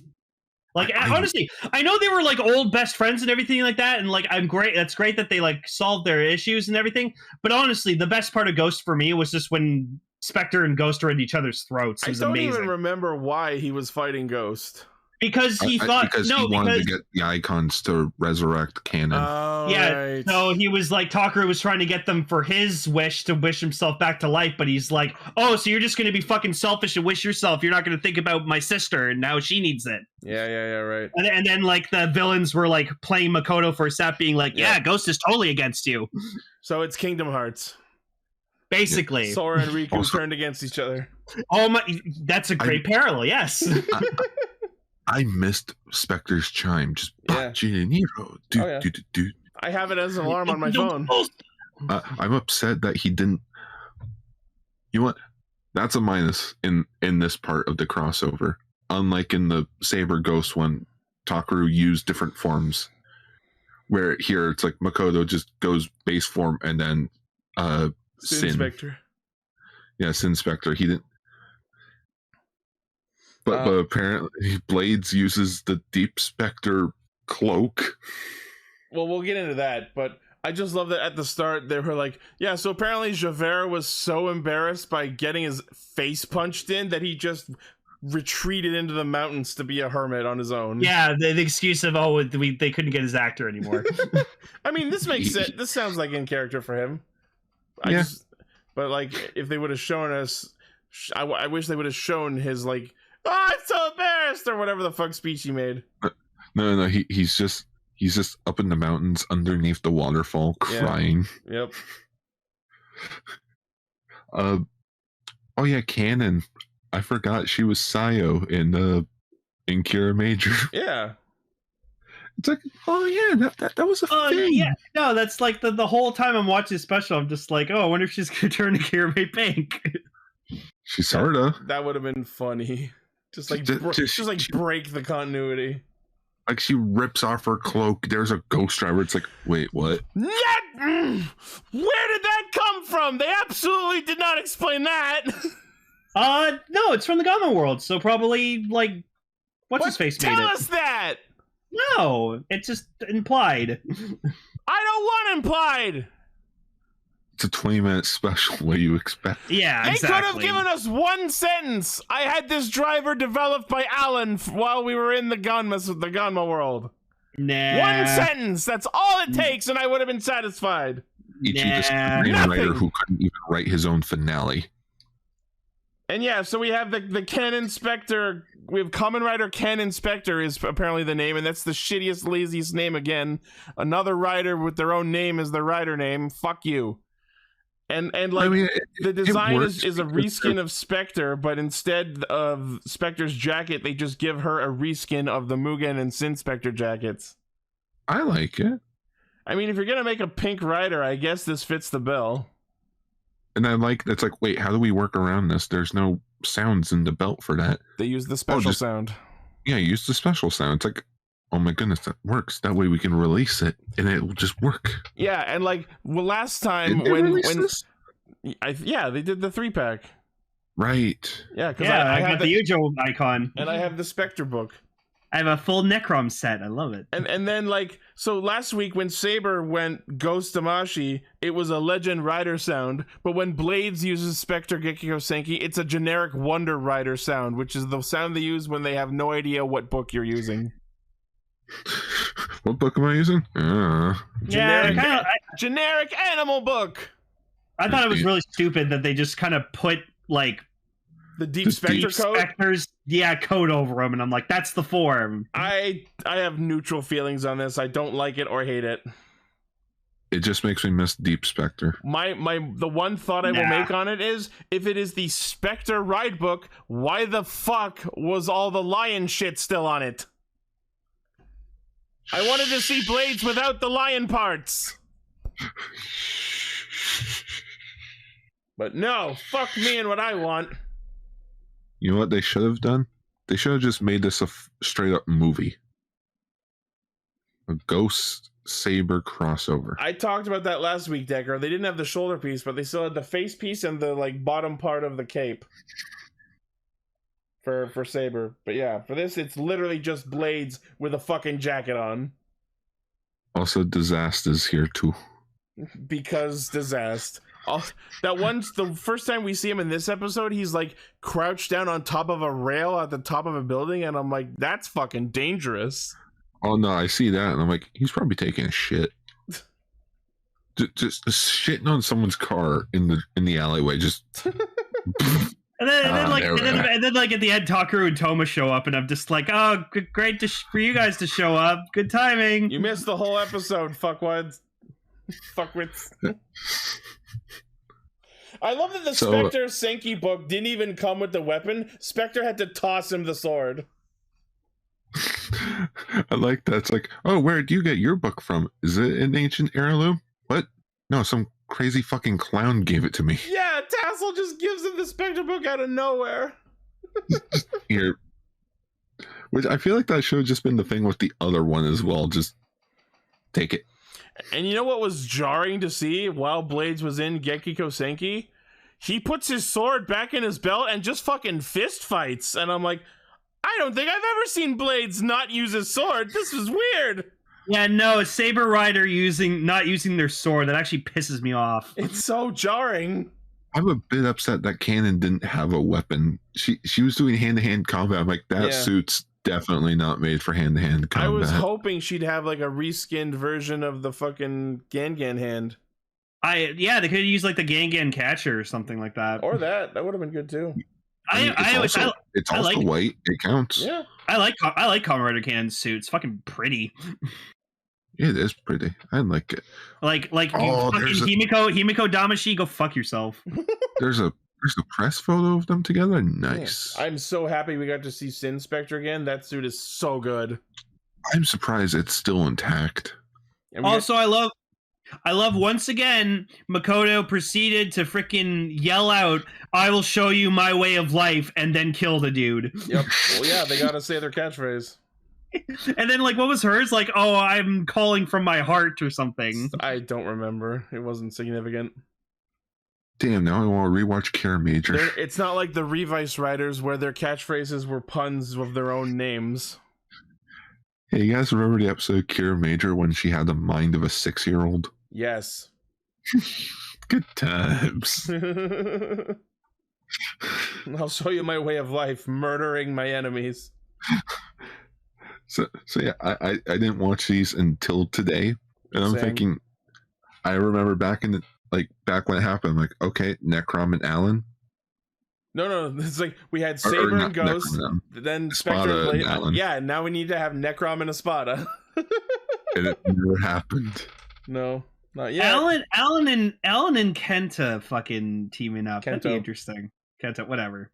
Like honestly, I know they were like old best friends and everything like that, and like that's great that they like solved their issues and everything. But honestly, the best part of Ghost for me was just when Specter and Ghost are at each other's throats. It was amazing. I don't even remember why he was fighting Ghost. Because he he wanted to get the icons to resurrect Canon. Oh, yeah, right. So he was like, Takaru was trying to get them for his wish to wish himself back to life, but he's like, oh, so you're just going to be fucking selfish and wish yourself. You're not going to think about my sister, and now she needs it. Yeah, right. And then like the villains were like playing Makoto for a sap, being like, yeah, Ghost is totally against you. So it's Kingdom Hearts. Basically. Yeah. Sora and Riku turned against each other. Oh my, that's a great parallel, yes. I missed Specter's chime. Just Nero. Dude. I have it as an alarm on my phone. I'm upset that he didn't. You know what? That's a minus in this part of the crossover. Unlike in the Saber Ghost one, Takaru used different forms. Where here it's like Makoto just goes base form and then Sin Specter. Yeah, Sin Specter. He didn't. But apparently Blades uses the Deep Specter cloak. Well, we'll get into that, but I just love that at the start they were like, yeah, so apparently Javert was so embarrassed by getting his face punched in that he just retreated into the mountains to be a hermit on his own. Yeah, the excuse of, they couldn't get his actor anymore. I mean, this makes sense. This sounds like in character for him. But like, if they would have shown us, I wish they would have shown his like, oh, I'm so embarrassed, or whatever the fuck speech he made. No, he's just up in the mountains underneath the waterfall crying. Yep. Oh yeah, Canon. I forgot she was Sayo in Kira Major. Yeah. It's like, oh yeah, that was a thing. Yeah, no, that's like the whole time I'm watching this special, I'm just like, oh, I wonder if she's gonna turn to Kira May Pink. She sorta. That would have been funny. Just like break the continuity. Like she rips off her cloak. There's a ghost driver. It's like, wait, what? Where did that come from? They absolutely did not explain that. No, it's from the Gamma world. So probably like, what's his face made it? Tell us that. No, it's just implied. I don't want implied. It's a 20-minute special. What do you expect? Yeah, exactly. They could have given us one sentence. I had this driver developed by Alan while we were in the Ganma world. Nah. One sentence. That's all it takes, and I would have been satisfied. Ichi just a writer who couldn't even write his own finale. And yeah, so we have the Canon Specter. We have Kamen Rider Canon Specter is apparently the name, and that's the shittiest, laziest name again. Another writer with their own name is their writer name. Fuck you. And like, I mean, the design is a reskin of Specter, but instead of Specter's jacket, they just give her a reskin of the Mugen and Sin Specter jackets. I like it. I mean, if you're gonna make a pink rider, I guess this fits the bill. And I like that's like, wait, how do we work around this? There's no sounds in the belt for that. They use the special sound. Yeah, use the special sound. It's like, oh my goodness, that works. That way we can release it and it will just work. Yeah, and like last time they did the 3-pack. Right. Yeah, because I got the Ujo icon. And I have the Specter book. I have a full Necrom set. I love it. And then like, so last week when Saber went Ghost Damashi, it was a Legend Rider sound, but when Blades uses Specter Gekiko Senki, it's a generic Wonder Rider sound, which is the sound they use when they have no idea what book you're using. What book am I using? Generic animal book. I thought it was really stupid that they just kind of put like the Deep Specter code? Spectre's code over them, and I'm like, that's the form. I have neutral feelings on this. I don't like it or hate it. It just makes me miss Deep Specter. The one thought I will make on it is, if it is the Specter ride book, why the fuck was all the lion shit still on it? I wanted to see Blades without the lion parts. But no, fuck me and what I want. You know what they should have done? They should have just made this a straight up movie. A Ghost Saber crossover. I talked about that last week, Decker. They didn't have the shoulder piece, but they still had the face piece and the like bottom part of the cape. For Saber. But yeah, for this it's literally just Blades with a fucking jacket on. Also, Disaster's here too. Because Disaster. The first time we see him in this episode, he's like crouched down on top of a rail at the top of a building, and I'm like, that's fucking dangerous. Oh no, I see that, and I'm like, he's probably taking a shit. just shitting on someone's car in the alleyway, just. And then at the end, Takaru and Toma show up, and I'm just like, oh, great for you guys to show up. Good timing. You missed the whole episode, fuckwads. Fuckwits. I love that the Specter Senki book didn't even come with the weapon. Specter had to toss him the sword. I like that. It's like, oh, where do you get your book from? Is it an ancient heirloom? What? No, some crazy fucking clown gave it to me. Yeah, Tassel just gives him the Specter book out of nowhere. Here. Which I feel like that should have just been the thing with the other one as well. Just take it. And you know what was jarring to see while Blades was in Gekiko Senki? He puts his sword back in his belt and just fucking fist fights. And I'm like, I don't think I've ever seen Blades not use his sword. This is weird. Yeah, no, Saber Rider not using their sword, that actually pisses me off. It's so jarring. I'm a bit upset that Kanon didn't have a weapon. She was doing hand-to-hand combat. I'm like, that suit's definitely not made for hand-to-hand combat. I was hoping she'd have like a reskinned version of the fucking Gangan hand. They could have used like the Gangan catcher or something like that. Or that would have been good too. It's also white. It counts. Yeah, I like Kamen Rider Kanon's suit. It's fucking pretty. It is pretty. I like it. Like Himiko Damashi, go fuck yourself. There's a press photo of them together. Nice. Yeah. I'm so happy we got to see Sin Specter again. That suit is so good. I'm surprised it's still intact. Also, I love once again, Makoto proceeded to freaking yell out, I will show you my way of life, and then kill the dude. Yep. Well, yeah, they gotta say their catchphrase. And then, like, what was hers? Like, oh, I'm calling from my heart or something. I don't remember. It wasn't significant. Damn, now I want to rewatch Care Major. It's not like the Revice Riders where their catchphrases were puns of their own names. Hey, you guys remember the episode Care Major when she had the mind of a 6-year-old? Yes. Good times. I'll show you my way of life, murdering my enemies. So yeah, I didn't watch these until today, and I'm thinking, I remember back when it happened, I'm like, okay, Necrom and Alan. No, it's like we had Saber and Ghost, then Specter and Blade. Yeah, now we need to have Necrom and Espada. And it never happened. No, not yet. Alan and Kenta fucking teaming up. That'd be interesting. Kenta, whatever.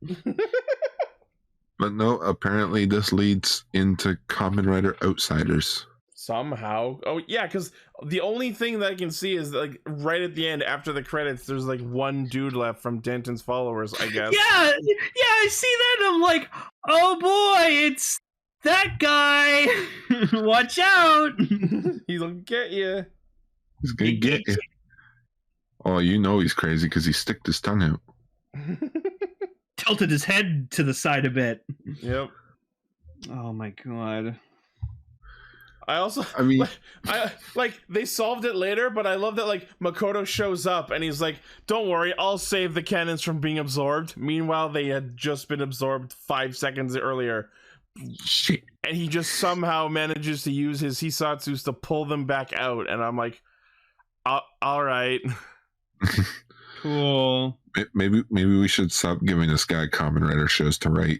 But no, apparently this leads into Kamen Rider Outsiders. Somehow. Oh, yeah, because the only thing that I can see is like right at the end after the credits, there's like one dude left from Denton's followers, I guess. Yeah, I see that and I'm like, oh boy, it's that guy. Watch out. He'll get you. He's gonna get you. Oh, you know he's crazy because he sticked his tongue out. Tilted his head to the side a bit. Yep. Oh my god. I mean, they solved it later, but I love that like Makoto shows up and he's like, "Don't worry, I'll save the cannons from being absorbed." Meanwhile, they had just been absorbed 5 seconds earlier. Shit. And he just somehow manages to use his Hisatsus to pull them back out, and I'm like, all right. Cool. Maybe we should stop giving this guy Kamen Rider shows to write.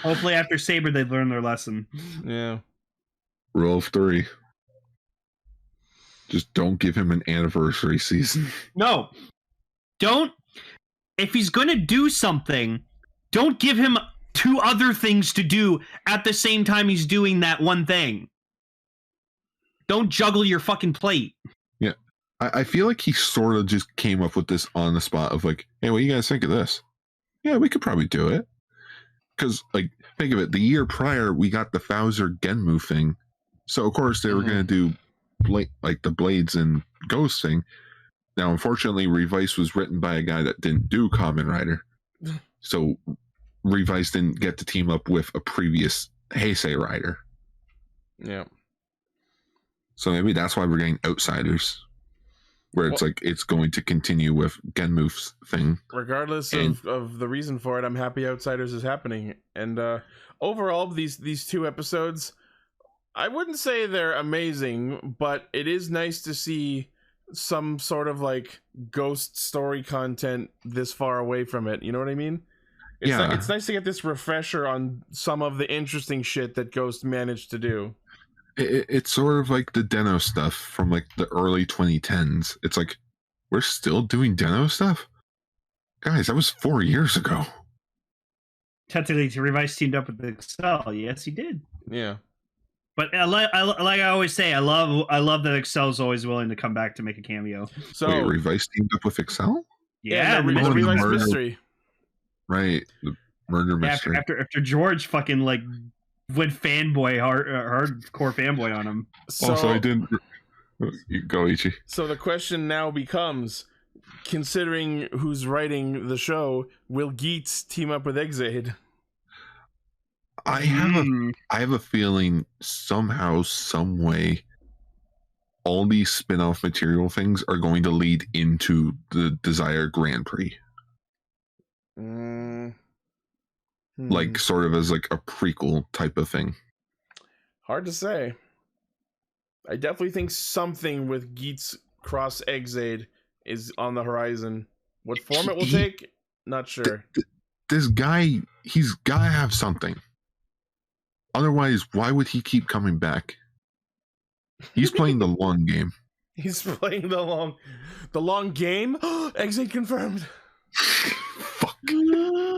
Hopefully after Saber they've learned their lesson. Yeah. Rule of 3. Just don't give him an anniversary season. No. Don't. If he's going to do something, don't give him 2 other things to do at the same time he's doing that one thing. Don't juggle your fucking plate. Yeah. I feel like he sort of just came up with this on the spot of like, hey, what do you guys think of this? Yeah, we could probably do it. Because, like, think of it. The year prior, we got the Fowler Genmu thing. So, of course, they were going to do, the Blades and Ghost thing. Now, unfortunately, Revice was written by a guy that didn't do Kamen Rider. So, Revice didn't get to team up with a previous Heisei Rider. Yeah. So, maybe that's why we're getting Outsiders. Where it's it's going to continue with Genmu's thing. Regardless of the reason for it, I'm happy Outsiders is happening. And overall, these 2 episodes, I wouldn't say they're amazing, but it is nice to see some sort of like ghost story content this far away from it. You know what I mean? It's nice to get this refresher on some of the interesting shit that Ghost managed to do. It's sort of like the Deno stuff from like the early 2010s. It's like, we're still doing Deno stuff? Guys, that was 4 years ago. Technically, Revice teamed up with Excel. Yes, he did. Yeah. But like I always say, I love that Excel's always willing to come back to make a cameo. So wait, Revice teamed up with Excel? Yeah, the Revice mystery. Right, the murder mystery. After George fucking like went fanboy hardcore fanboy on him. So I didn't. You go, Ichi. So the question now becomes, considering who's writing the show, will Geats team up with Exade? I have a feeling somehow, some way, all these spin-off material things are going to lead into the Desire Grand Prix. Like sort of as like a prequel type of thing. Hard to say. I definitely think something with Geats cross Exade is on the horizon. What form it will take, not sure. This guy, he's gotta have something. Otherwise, why would he keep coming back? He's playing the long game. He's playing the long game. Exade confirmed. Fuck. Oh,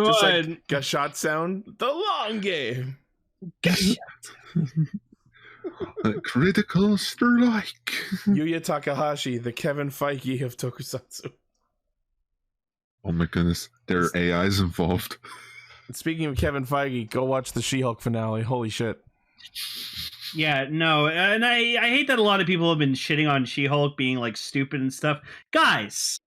just like a shot sound. The long game. Critical strike. Yuya Takahashi, the Kevin Feige of Tokusatsu. Oh my goodness, there are AIs involved. Speaking of Kevin Feige, go watch the She-Hulk finale. Holy shit. Yeah, no, and I hate that a lot of people have been shitting on She-Hulk being like stupid and stuff. Guys,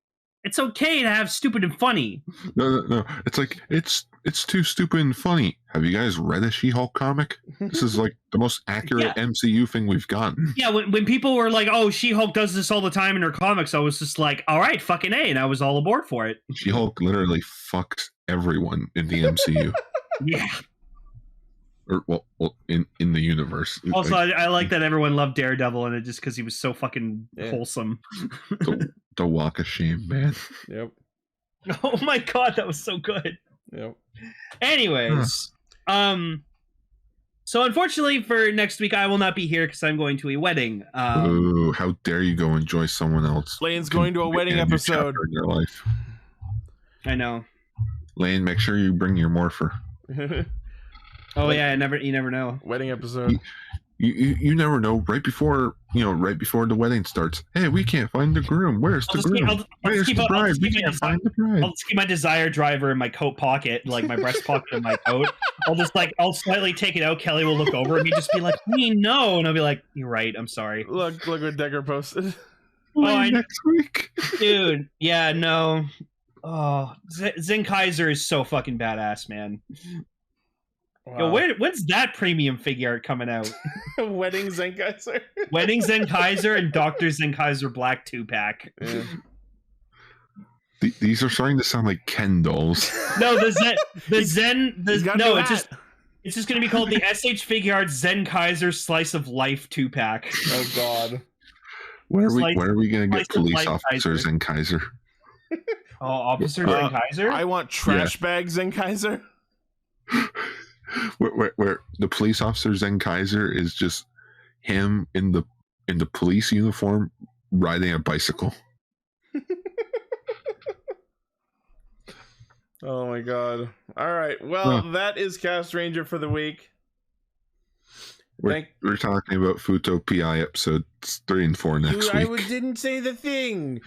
it's okay to have stupid and funny. No. It's like it's too stupid and funny. Have you guys read a She-Hulk comic? This is like the most accurate MCU thing we've gotten. Yeah, when people were like, "Oh, She-Hulk does this all the time in her comics," I was just like, "All right, fucking A," and I was all aboard for it. She-Hulk literally fucks everyone in the MCU. Yeah. Or well in the universe. Also, I like that everyone loved Daredevil in it just because he was so fucking wholesome. The walk of shame, man. Yep. Oh my god, that was so good. Yep. Anyways, so unfortunately for next week, I will not be here because I'm going to a wedding. Ooh, how dare you go enjoy someone else? Lane's going to a wedding episode in your life. I know. Lane, make sure you bring your morpher. Oh yeah, you never know. Wedding episode. You never know. Right before the wedding starts. Hey, we can't find the groom. Where's the groom? Where's the bride? We can't find the bride. I'll just keep my Desire driver in my coat pocket, like my breast pocket of my coat. I'll slightly take it out. Kelly will look over and just be like, no, and I'll be like, you're right. I'm sorry. Look what Decker posted. Next week, dude. Yeah, no. Oh, Zen Kaiser is so fucking badass, man. Wow. Yo, when's that premium figure art coming out? Wedding Zen Kaiser. Wedding Zen Kaiser and Dr. Zen Kaiser Black 2-pack. Yeah. These are starting to sound like Ken dolls. No, it's just going to be called the SH Figure Art Zen Kaiser Slice of Life 2-pack. Oh god. Where are we going to get police officers Zen Kaiser? Oh, officers Zen Kaiser? I want trash bags Zen Kaiser. Where the police officer Zen Kaiser is just him in the police uniform riding a bicycle. Oh my god. All right. Well, that is Castranger for the week. We're talking about Futo PI episodes 3 and 4 next week. I didn't say the thing.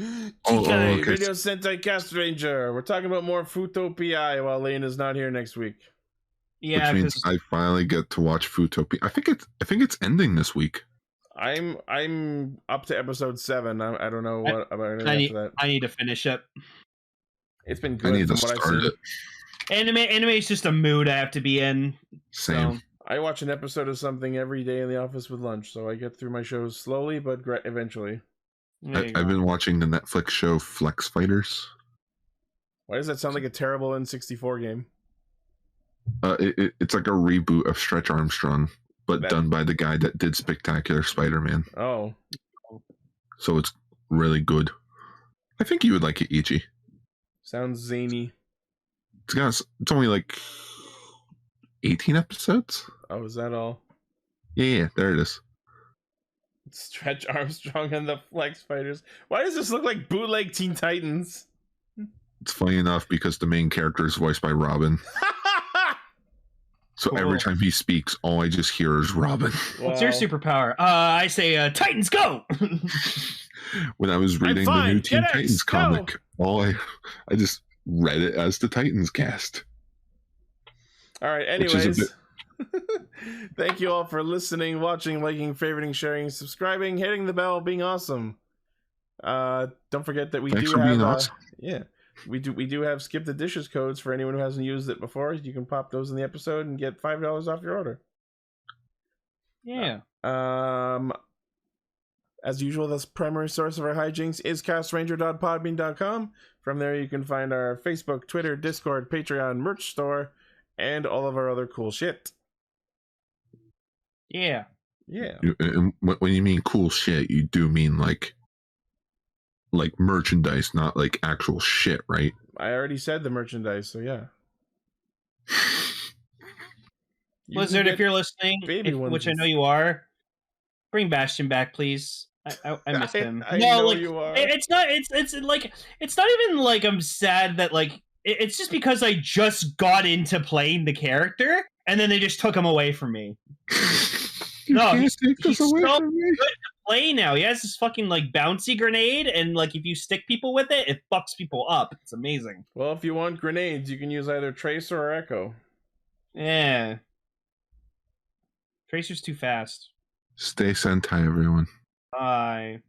Okay. Radio Sentai Castranger. We're talking about more Futo PI while Lane is not here next week. Yeah, which means I finally get to watch Futo PI. I think it's ending this week. I'm up to episode 7. I don't know what about anything after that. I need to finish it. It's been good. I need to start it. Anime is just a mood I have to be in. Same. So. I watch an episode of something every day in the office with lunch, so I get through my shows slowly, but eventually. I've been watching the Netflix show Flex Fighters. Why does that sound like a terrible N64 game? It's like a reboot of Stretch Armstrong, but done by the guy that did Spectacular Spider-Man. Oh. So it's really good. I think you would like it, Ichi. Sounds zany. It's only like 18 episodes. Oh, is that all? Yeah, there it is. Stretch Armstrong and the Flex Fighters. Why does this look like bootleg Teen Titans? It's funny enough because the main character is voiced by Robin. So every time he speaks, all I just hear is Robin. Wow. What's your superpower? I say, Titans go! When I was reading the new Teen Titans comic, I just read it as the Titans cast. All right, anyways. Thank you all for listening, watching, liking, favoriting, sharing, subscribing, hitting the bell, being awesome. Don't forget that we do have skip the dishes codes for anyone who hasn't used it before. You can pop those in the episode and get $5 off your order. Yeah. As usual, the primary source of our hijinks is castranger.podbean.com. From there you can find our Facebook, Twitter, Discord, Patreon, merch store, and all of our other cool shit. Yeah. Yeah. And when you mean cool shit, you do mean like merchandise, not like actual shit, right? I already said the merchandise, so yeah. Blizzard, if you're listening, which I know you are, bring Bastion back, please. I miss him. I know you are. It's not even like I'm sad that it's just because I just got into playing the character and then they just took him away from me. He's so good to play now. He has this fucking bouncy grenade, and if you stick people with it, it fucks people up. It's amazing. Well, if you want grenades, you can use either Tracer or Echo. Yeah. Tracer's too fast. Stay Sentai, everyone. Bye.